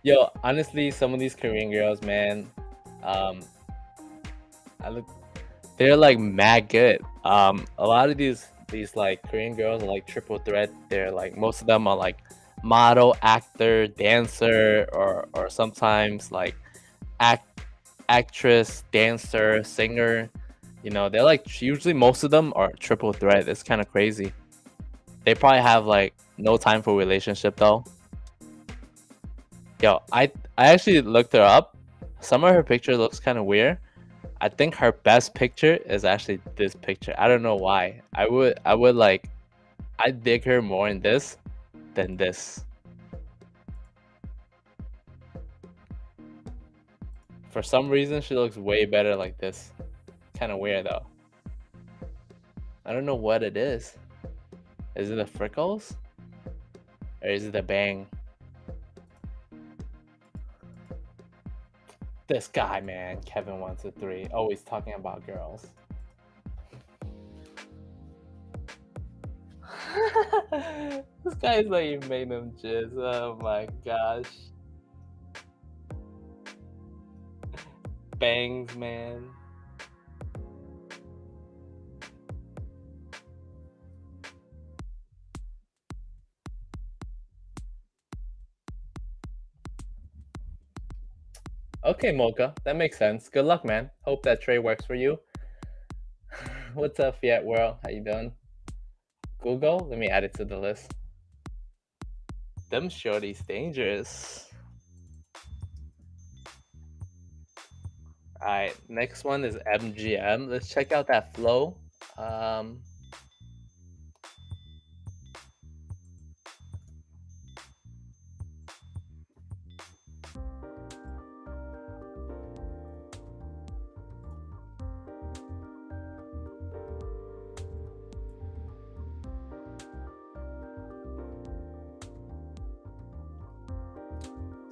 Yo, honestly, some of these Korean girls, man, they're like mad good. A lot of these like Korean girls are like triple threat. They're like, most of them are like model, actor, dancer, or sometimes like actress, dancer, singer. You know, they're like, usually most of them are triple threat. It's kind of crazy. They probably have like no time for relationship though. Yo, I actually looked her up. Some of her picture looks kind of weird. I think her best picture is actually this picture. I don't know why. I would like, I dig her more in this than this. For some reason, she looks way better like this. Kind of weird though. I don't know what it is. Is it the freckles? Or is it the bang? This guy, man, Kevin123, always talking about girls. This guy is like, you made him jizz. Oh my gosh. Bangs, man. Okay, Mocha, that makes sense. Good luck, man. Hope that trade works for you. What's up, Fiat World? How you doing? Google? Let me add it to the list. Them shorties dangerous. Alright, next one is MGM. Let's check out that flow.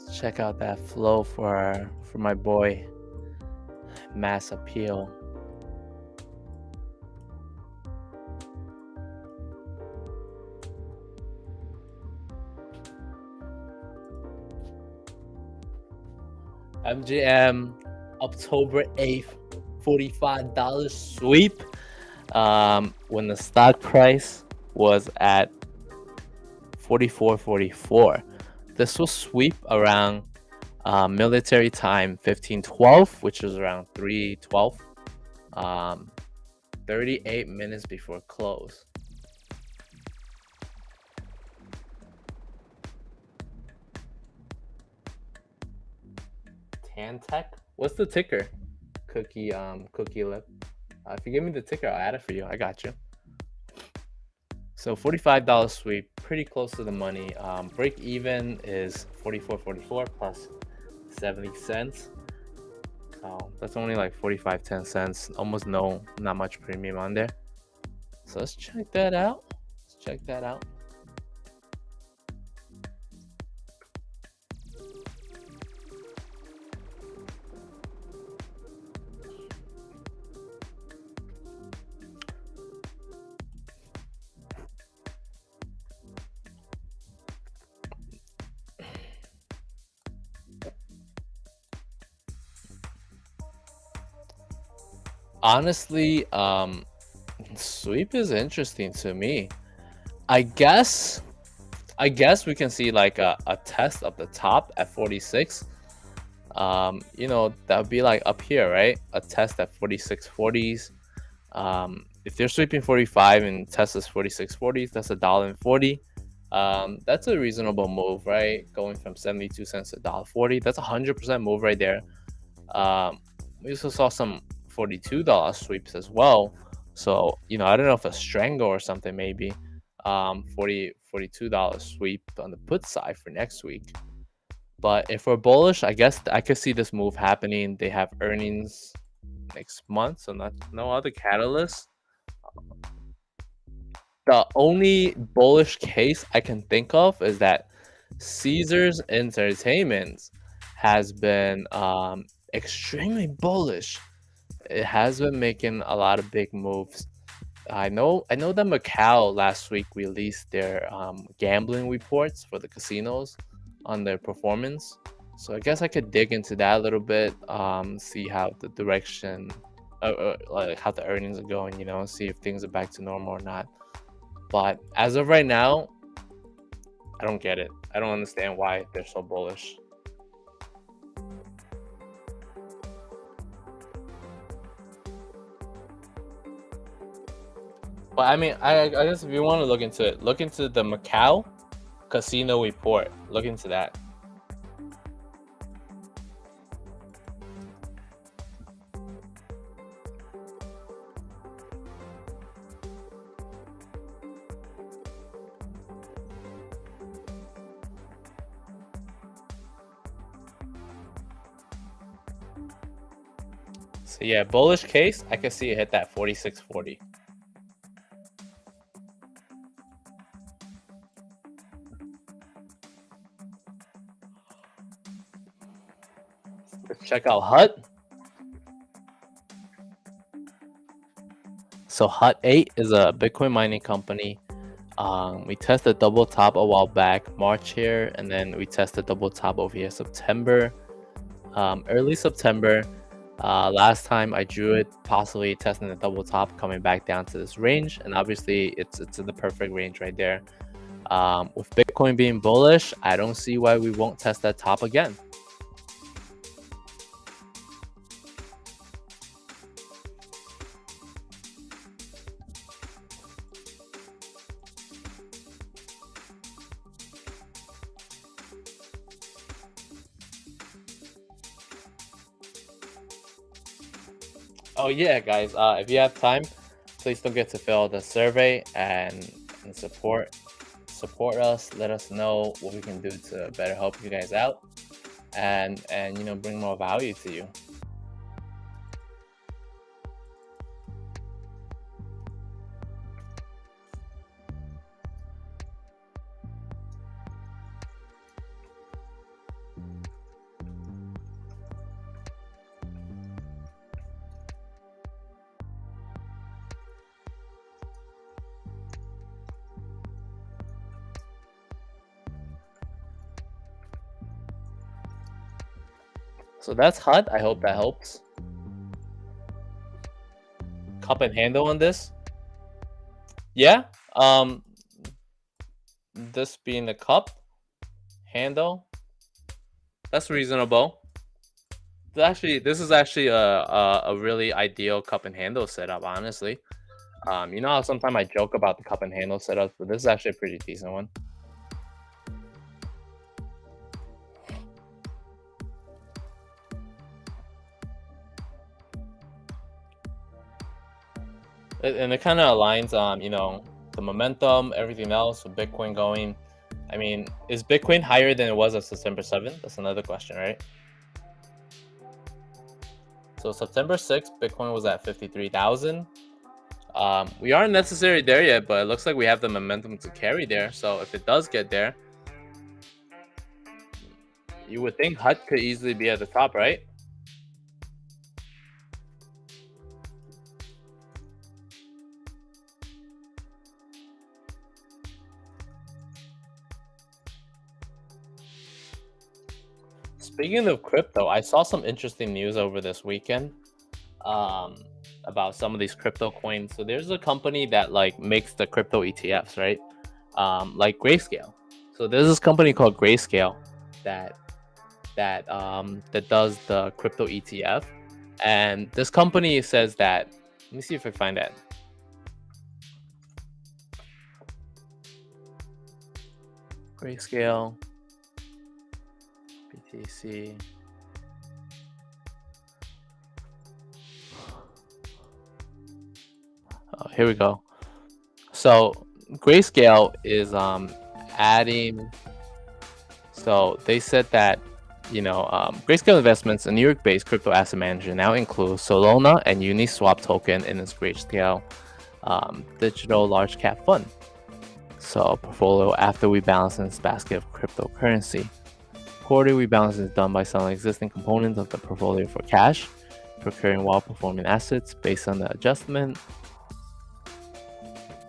Let's check out that flow for my boy. Mass appeal. MGM October 8th, $45 sweep. When the stock price was at 44.44. This was sweep around military time 1512, which was around 312. um, 38 minutes before close. Tantech? What's the ticker? Cookie lip. If you give me the ticker, I'll add it for you. I got you. So $45 sweep, pretty close to the money. Break even is $44.44 plus 70 cents. So that's only like 45.10 cents. Almost not much premium on there. So let's check that out. Honestly, sweep is interesting to me. I guess we can see like a test of the top at 46. That would be like up here, right? A test at 46.40s. If they're sweeping 45 and test is 46.40s, that's $1.40. That's a reasonable move, right? Going from 72 cents to $1.40. That's a 100% move right there. We also saw some $42 sweeps as well. So, I don't know if a strangle or something maybe. $42 sweep on the put side for next week. But if we're bullish, I guess I could see this move happening. They have earnings next month, so no other catalyst. The only bullish case I can think of is that Caesars Entertainment has been extremely bullish. It has been making a lot of big moves. I know that Macau last week released their gambling reports for the casinos on their performance. So I guess I could dig into that a little bit, see how the direction, like how the earnings are going, see if things are back to normal or not. But as of right now, I don't get it. I don't understand why they're so bullish. But I mean, I guess if you want to look into it, look into the Macau casino report. Look into that. So yeah, bullish case, I can see it hit that 46.40. Let's check out HUT. So HUT 8 is a Bitcoin mining company. We tested double top a while back, March here, and then we tested double top over here September, early September. Last time I drew it, possibly testing the double top, coming back down to this range, and obviously it's in the perfect range right there. With Bitcoin being bullish, I don't see why we won't test that top again. Oh yeah, guys, if you have time, please don't forget to fill out the survey and support us. Let us know what we can do to better help you guys out and bring more value to you. So that's HUD. I hope that helps. Cup and handle on this. Yeah. This being the cup handle, that's reasonable. This is actually a really ideal cup and handle setup, honestly. You know how sometimes I joke about the cup and handle setups, but this is actually a pretty decent one. And it kind of aligns on, you know, the momentum, everything else with Bitcoin going. I mean, is Bitcoin higher than it was on September 7th? That's another question, right? So September 6th, Bitcoin was at 53,000. We aren't necessarily there yet, but it looks like we have the momentum to carry there. So if it does get there, you would think HUT could easily be at the top, right? Speaking of crypto, I saw some interesting news over this weekend um, about some of these crypto coins. So there's a company that like makes the crypto ETFs, right? Like Grayscale. So there's this company called Grayscale that that does the crypto ETF, and this company says that. Let me see if I find that. Grayscale, BTC. Oh, here we go. So Grayscale is adding. So they said that, you know, Grayscale Investments, a New York-based crypto asset manager, now includes Solana and Uniswap token in its Grayscale digital large cap fund. So portfolio after we balance in its basket of cryptocurrency. Quarterly rebalance is done by selling existing components of the portfolio for cash, procuring well-performing assets based on the adjustment.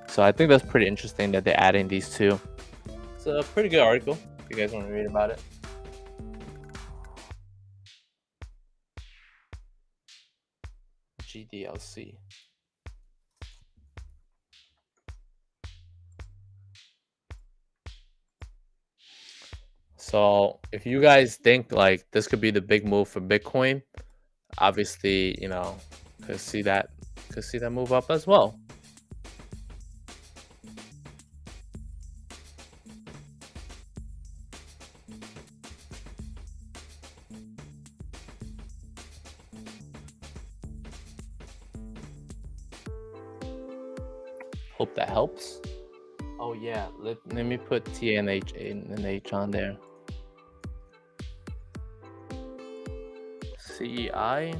So I think that's pretty interesting that they're adding these two. It's a pretty good article if you guys want to read about it. GDLC. So if you guys think like this could be the big move for Bitcoin, obviously, you know, could see that move up as well. Hope that helps. Oh yeah, let me put TNH and H on there. CEI.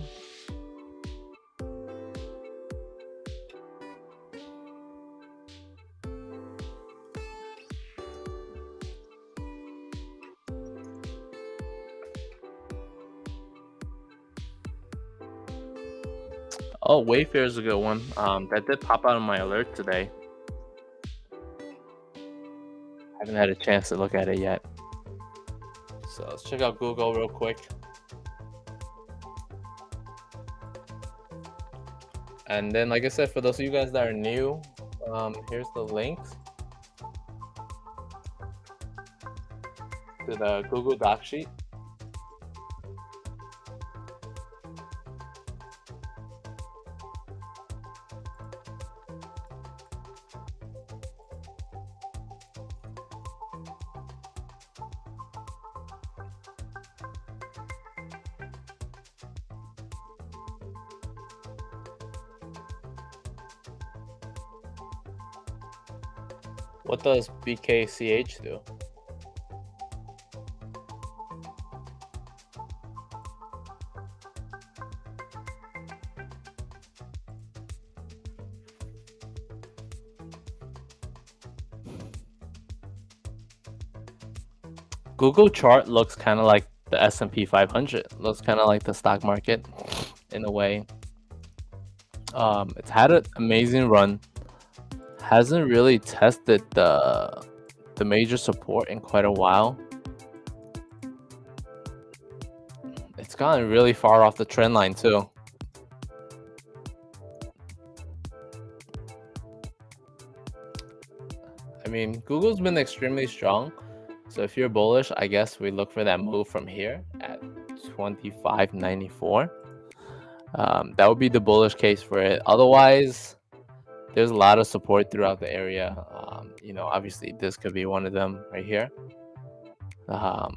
Oh, Wayfair is a good one. That did pop out on my alert today. Haven't had a chance to look at it yet. So let's check out Google real quick. And then, like I said, for those of you guys that are new, here's the link to the Google Doc sheet. What does BKCH do? Google chart looks kind of like the S&P 500. Looks kind of like the stock market in a way. It's had an amazing run. Hasn't really tested the major support in quite a while. It's gotten really far off the trend line too. I mean, Google's been extremely strong. So if you're bullish, I guess we look for that move from here at 25.94. That would be the bullish case for it. Otherwise, there's a lot of support throughout the area. Obviously this could be one of them right here. I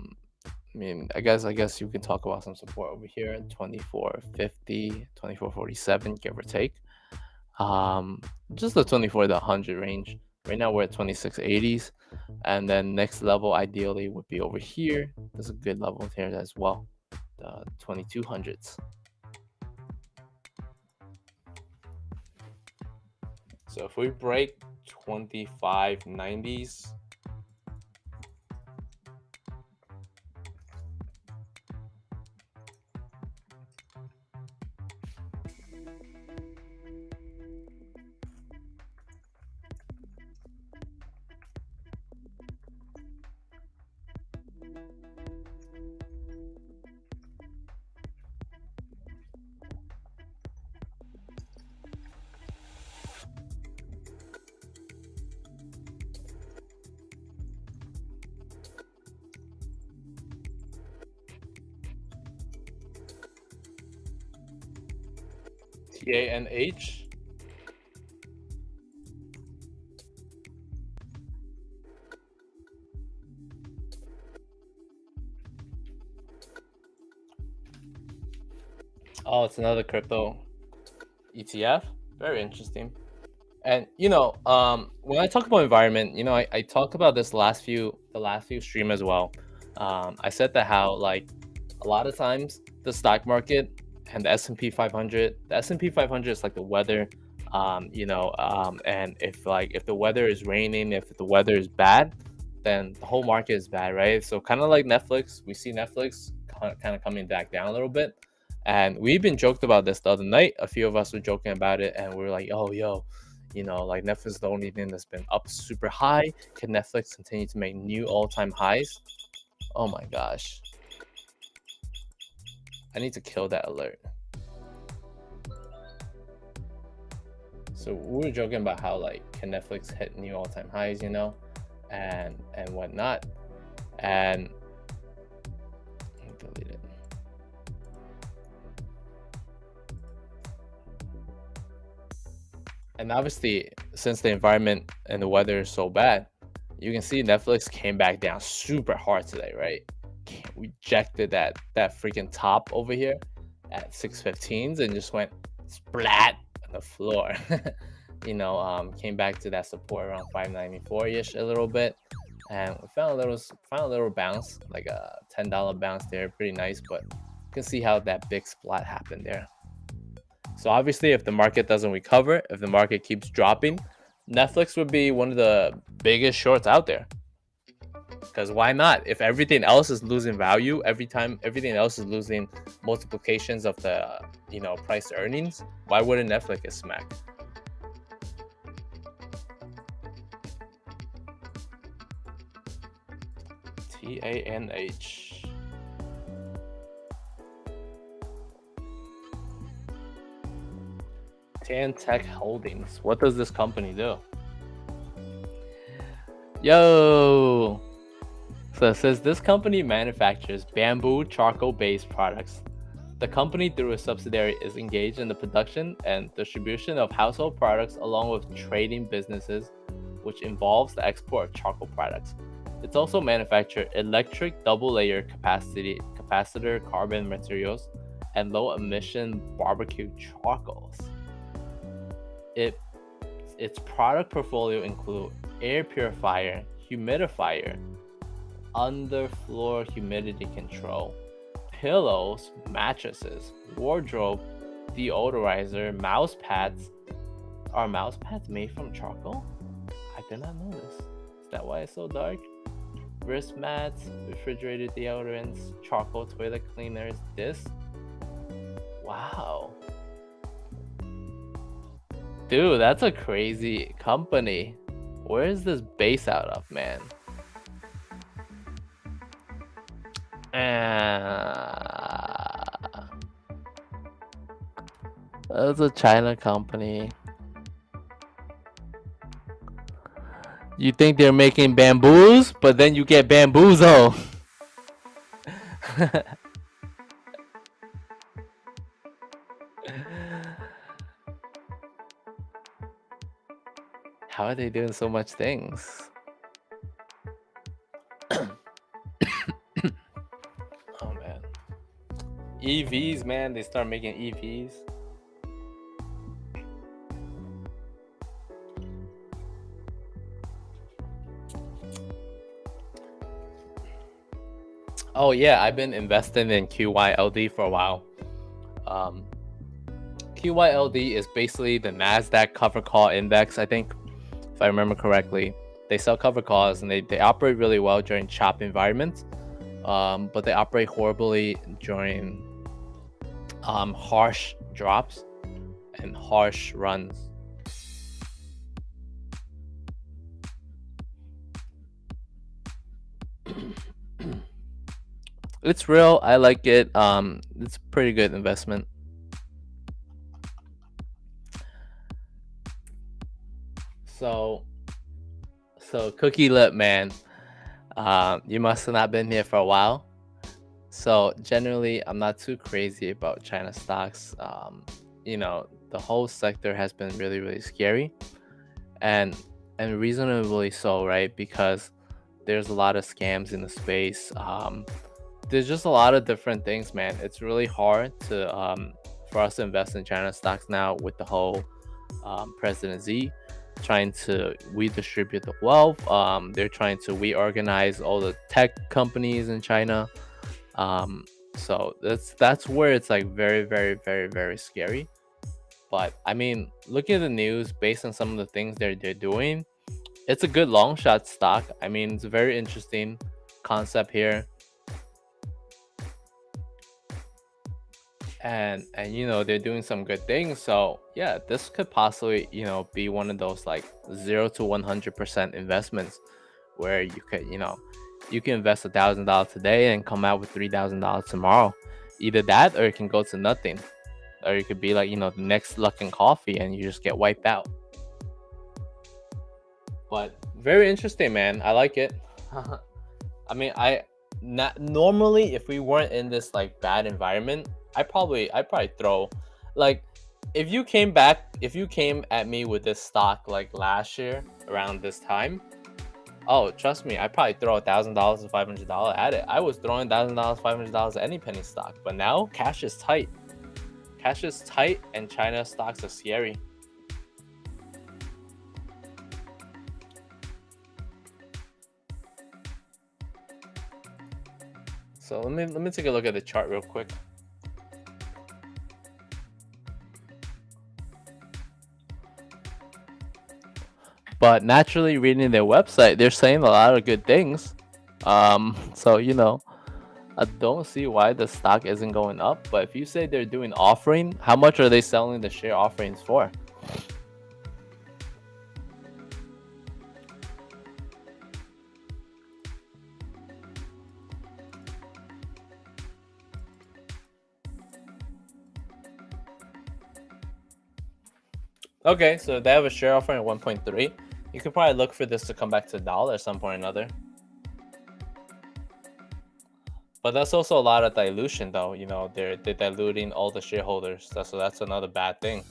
mean, I guess you can talk about some support over here at 24.50, 24.47, give or take. Just the 24 to 100 range. Right now we're at 26.80s, and then next level ideally would be over here. There's a good level here as well, the 2200s. So if we break 25.90s, TANH. Oh, it's another crypto ETF. Very interesting. And when I talk about environment, I talked about this the last few stream as well. I said that how like a lot of times the stock market and the S&P 500, the S&P 500 is like the weather, and if the weather is raining, if the weather is bad, then the whole market is bad, right? So kind of like Netflix, we see Netflix kind of coming back down a little bit. And we've been joked about this the other night. A few of us were joking about it, and we were like, oh, yo, like Netflix is the only thing that's been up super high. Can Netflix continue to make new all-time highs? Oh my gosh. I need to kill that alert. So we were joking about how like can Netflix hit new all-time highs, and whatnot. And delete it. And obviously, since the environment and the weather is so bad, you can see Netflix came back down super hard today, right? Rejected that freaking top over here at 615s and just went splat on the floor. Came back to that support around 594-ish a little bit, and we found a little bounce, like a $10 bounce there, pretty nice. But you can see how that big splat happened there. So obviously, if the market doesn't recover, if the market keeps dropping, Netflix would be one of the biggest shorts out there. Because why not? If everything else is losing value, everything else is losing multiplications of the price to earnings, why wouldn't Netflix get smacked? TANH. Tan Tech Holdings. What does this company do? Yo! So it says this company manufactures bamboo charcoal-based products. The company, through a subsidiary, is engaged in the production and distribution of household products along with trading businesses, which involves the export of charcoal products. It's also manufactured electric double-layer capacitor carbon materials and low-emission barbecue charcoals. Its product portfolio include air purifier, humidifier, underfloor humidity control, pillows, mattresses, wardrobe, deodorizer, mouse pads. Are mouse pads made from charcoal? I did not know this. Is that why it's so dark? Wrist mats, refrigerated deodorants, charcoal toilet cleaners, this? Wow. Dude, that's a crazy company. Where is this base out of, man? That's a China company. You think they're making bamboos, but then you get bamboozled. How are they doing so much things? Oh man. EVs, man, they start making EVs. Oh yeah, I've been investing in QYLD for a while. Um, QYLD is basically the Nasdaq cover call index, I think, if I remember correctly. They sell cover calls and they operate really well during chop environments, but they operate horribly during harsh drops and harsh runs. It's real. I like it. It's a pretty good investment. So, Cookie Lip man, you must have not been here for a while. So generally, I'm not too crazy about China stocks. The whole sector has been really, really scary, and reasonably so, right? Because there's a lot of scams in the space. There's just a lot of different things, man. It's really hard to for us to invest in China stocks now with the whole President Z trying to redistribute the wealth. They're trying to reorganize all the tech companies in China. So that's where it's like very, very, very, very scary. But I mean, looking at the news based on some of the things they're doing, it's a good long shot stock. I mean, it's a very interesting concept here. And they're doing some good things, so yeah, this could possibly be one of those like 0 to 100% investments where you can invest $1,000 today and come out with $3,000 tomorrow. Either that or it can go to nothing, or it could be like the next Luckin Coffee and you just get wiped out. But very interesting, man. I like it. I mean, normally if we weren't in this like bad environment, I probably throw, like, if you came at me with this stock like last year around this time, oh trust me, I probably throw $1,000 to $500 at it. I was throwing $1,000, $500 at any penny stock, but now cash is tight. Cash is tight, and China stocks are scary. So let me take a look at the chart real quick. But naturally, reading their website, they're saying a lot of good things. So I don't see why the stock isn't going up. But if you say they're doing offering, how much are they selling the share offerings for? Okay, so they have a share offering at 1.3. You could probably look for this to come back to $1 at some point or another. But that's also a lot of dilution, though. They're diluting all the shareholders. So that's another bad thing.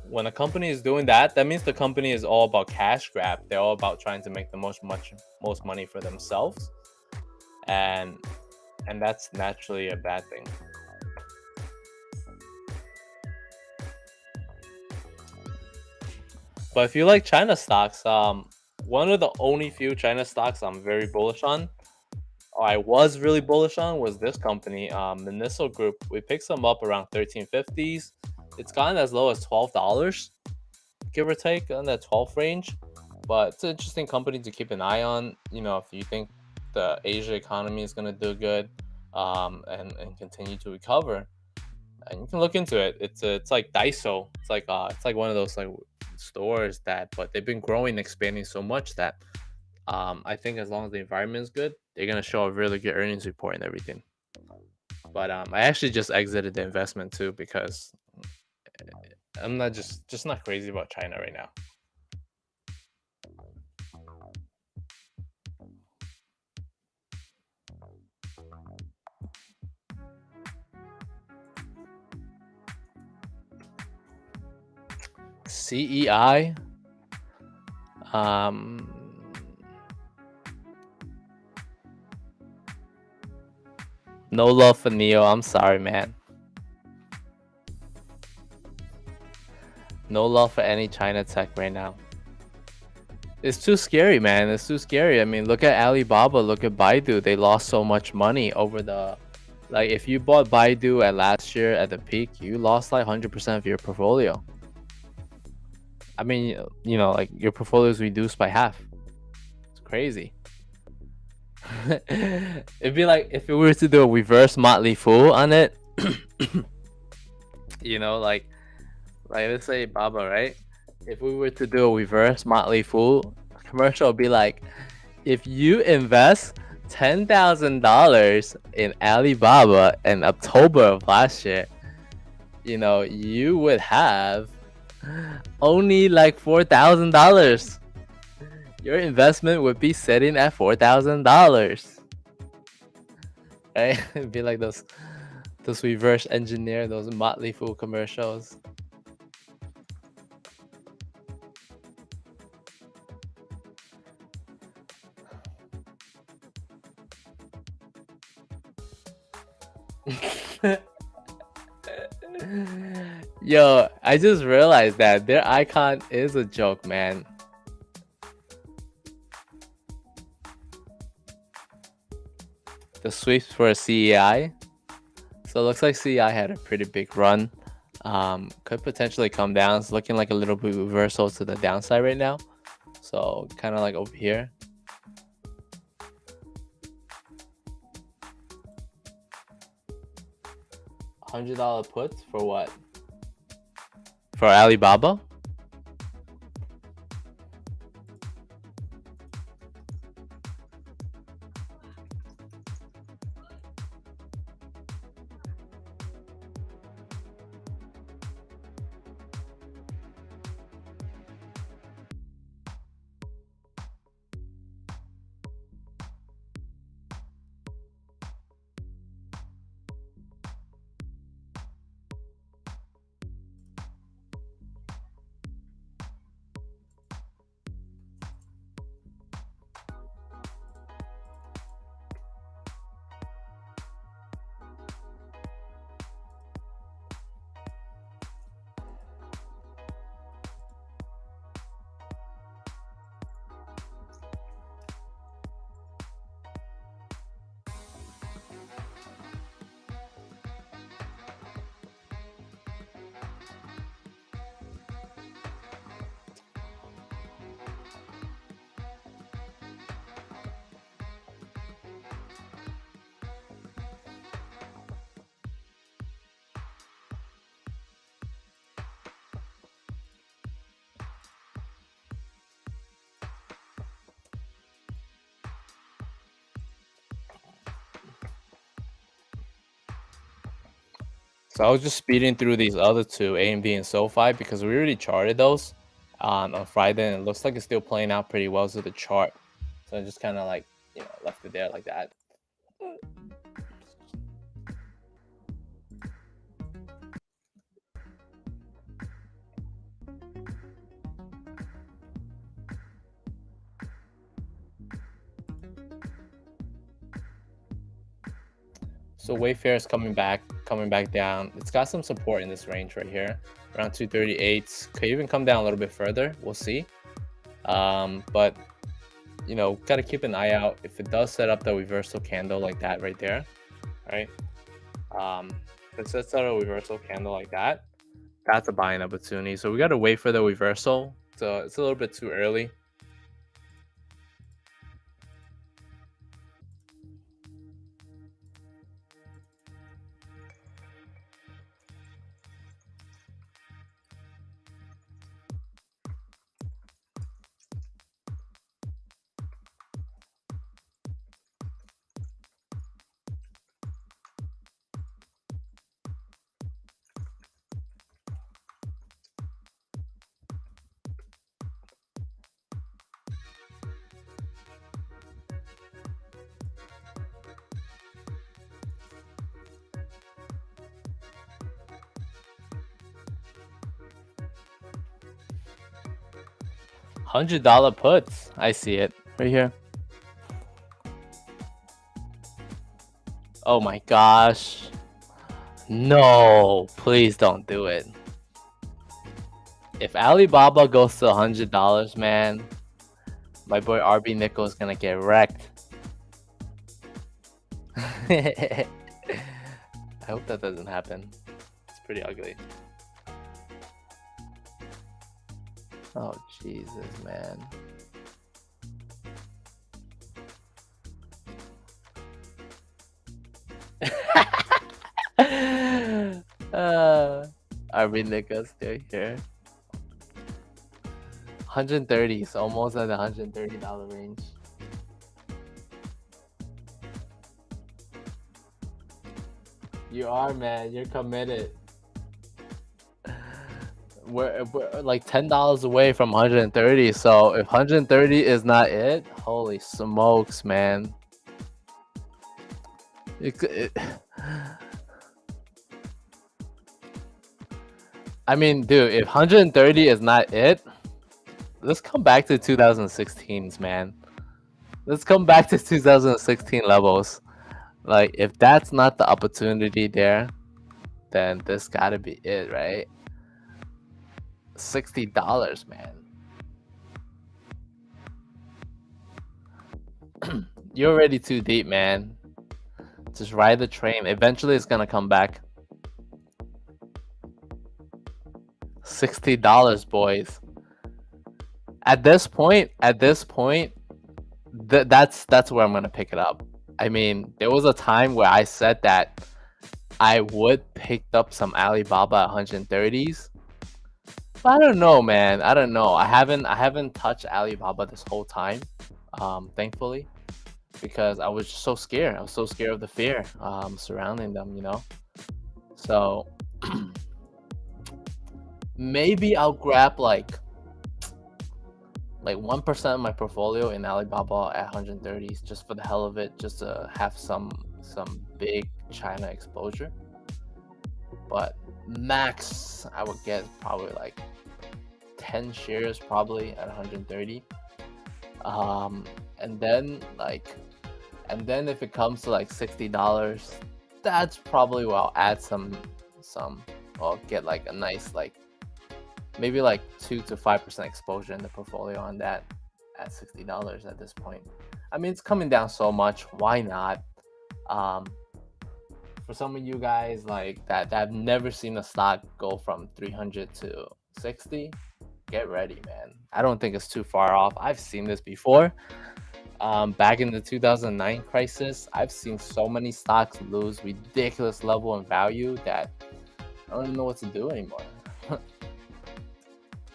When a company is doing that, that means the company is all about cash grab. They're all about trying to make the most money for themselves, and that's naturally a bad thing. But if you like China stocks, one of the only few China stocks I'm very bullish on, or I was really bullish on, was this company, Miniso Group. We picked some up around 1350s. It's gotten as low as $12, give or take, on that 12 range. But it's an interesting company to keep an eye on. If you think the Asia economy is going to do good, and continue to recover, and you can look into it. It's like Daiso. It's like one of those like stores but they've been growing, expanding so much that I think as long as the environment is good, they're gonna show a really good earnings report and everything. But I actually just exited the investment too because I'm not just not crazy about China right now. CEI. No love for Neo. I'm sorry, man. No love for any China tech right now. It's too scary, man. It's too scary. I mean, look at Alibaba. Look at Baidu. They lost so much money over the... Like, if you bought Baidu at last year at the peak, you lost like 100% of your portfolio. I mean, you know, like your portfolio is reduced by half. It's crazy. It'd be like if we were to do a reverse Motley Fool on it. You know, like let's say Baba, right? If we were to do a reverse Motley Fool commercial, it'd be like, if you invest $10,000 in Alibaba in October of last year, you know, you would have only like $4,000. Your investment would be sitting at $4,000. Right? It'd be like those reverse engineer, those Motley Fool commercials. Yo, I just realized that their icon is a joke, man. The sweeps for a CEI. So it looks like CEI had a pretty big run. Could potentially come down. It's looking like a little bit reversal to the downside right now. So kind of like over here. $100 puts for what? For Alibaba? So I was just speeding through these other two, AMD and SoFi, because we already charted those on Friday, and it looks like it's still playing out pretty well to the chart. So I just kind of like, you know, left it there like that. So Wayfair is coming back down. It's got some support in this range right here, around 238. Could even come down a little bit further. We'll see. But you know, gotta keep an eye out if it does set up the reversal candle like that right there, right? If it sets out a reversal candle like that, that's a buying opportunity. So we gotta wait for the reversal. So it's a little bit too early. $100 puts. I see it right here. Oh my gosh. No, please don't do it. If Alibaba goes to $100, man, my boy RB Nickel is gonna get wrecked. I hope that doesn't happen. It's pretty ugly. Oh Jesus, man. RB Nickel still here. 130, so almost at the $130 range. You are, man. You're committed. We're like $10 away from 130. So if 130 is not it, holy smokes, man. I mean, dude, if 130 is not it, let's come back to 2016s, man. Let's come back to 2016 levels. Like, if that's not the opportunity there, then this gotta be it, right? $60, man. You're already too deep, man. Just ride the train. Eventually, it's gonna come back. $60, boys. At this point, that's where I'm gonna pick it up. I mean, there was a time where I said that I would pick up some Alibaba at 130s. But I don't know, man. I don't know. I haven't touched Alibaba this whole time, thankfully, because I was just so scared. I was so scared of the fear surrounding them, you know. So maybe I'll grab like 1% of my portfolio in Alibaba at 130s just for the hell of it, just to have some big China exposure. But max I would get probably like 10 shares probably at 130. And then if it comes to like $60, that's probably where I'll add some or get like a nice maybe like 2 to 5% exposure in the portfolio on that at $60 at this point. I mean, it's coming down so much. Why not? For some of you guys like that have never seen a stock go from 300 to 60, get ready, man. I don't think it's too far off. I've seen this before. Back in the 2009 crisis, I've seen so many stocks lose ridiculous level in value that I don't even know what to do anymore.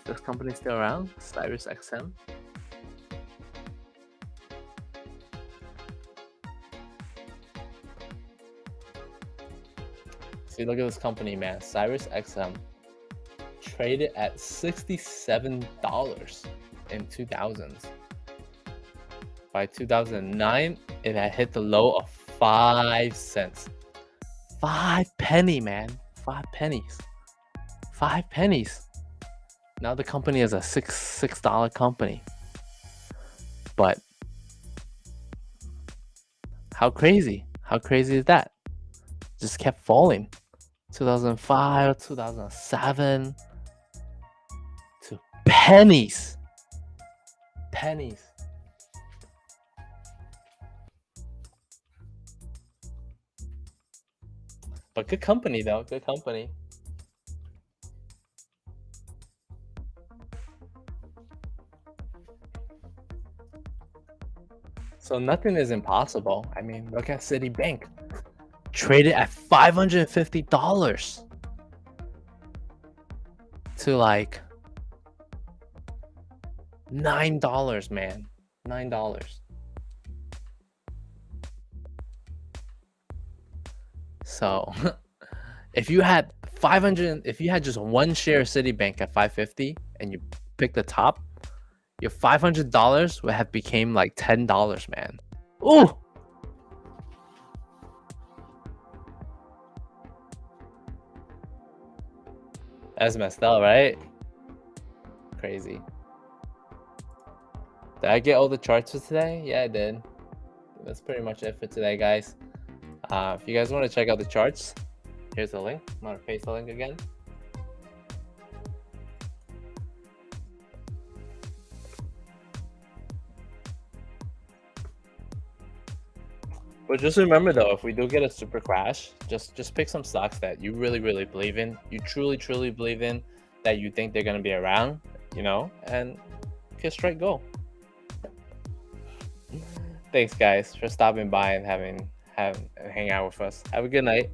This company still around? SiriusXM? See, look at this company, man. SiriusXM traded at $67 in 2000s. By 2009, it had hit the low of 5 cents. 5 penny, man. 5 pennies. 5 pennies. Now the company is a $6 company. But how crazy? How crazy is that? Just kept falling. 2005, 2007 to pennies. Pennies. But good company though, good company. So nothing is impossible. I mean, look at Citibank. Traded at $550 to like $9, man. $9. So if you had just one share of Citibank at 550 and you pick the top, your $500 would have became like $10, man. Ooh. That's messed up, right? Crazy. Did I get all the charts for today? Yeah, I did. That's pretty much it for today, guys. If you guys want to check out the charts, here's the link. I'm gonna paste the link again. But just remember though, if we do get a super crash, just pick some stocks that you really believe in, you truly believe in, that you think they're gonna be around, and get straight go. Thanks guys for stopping by and hang out with us. Have a good night.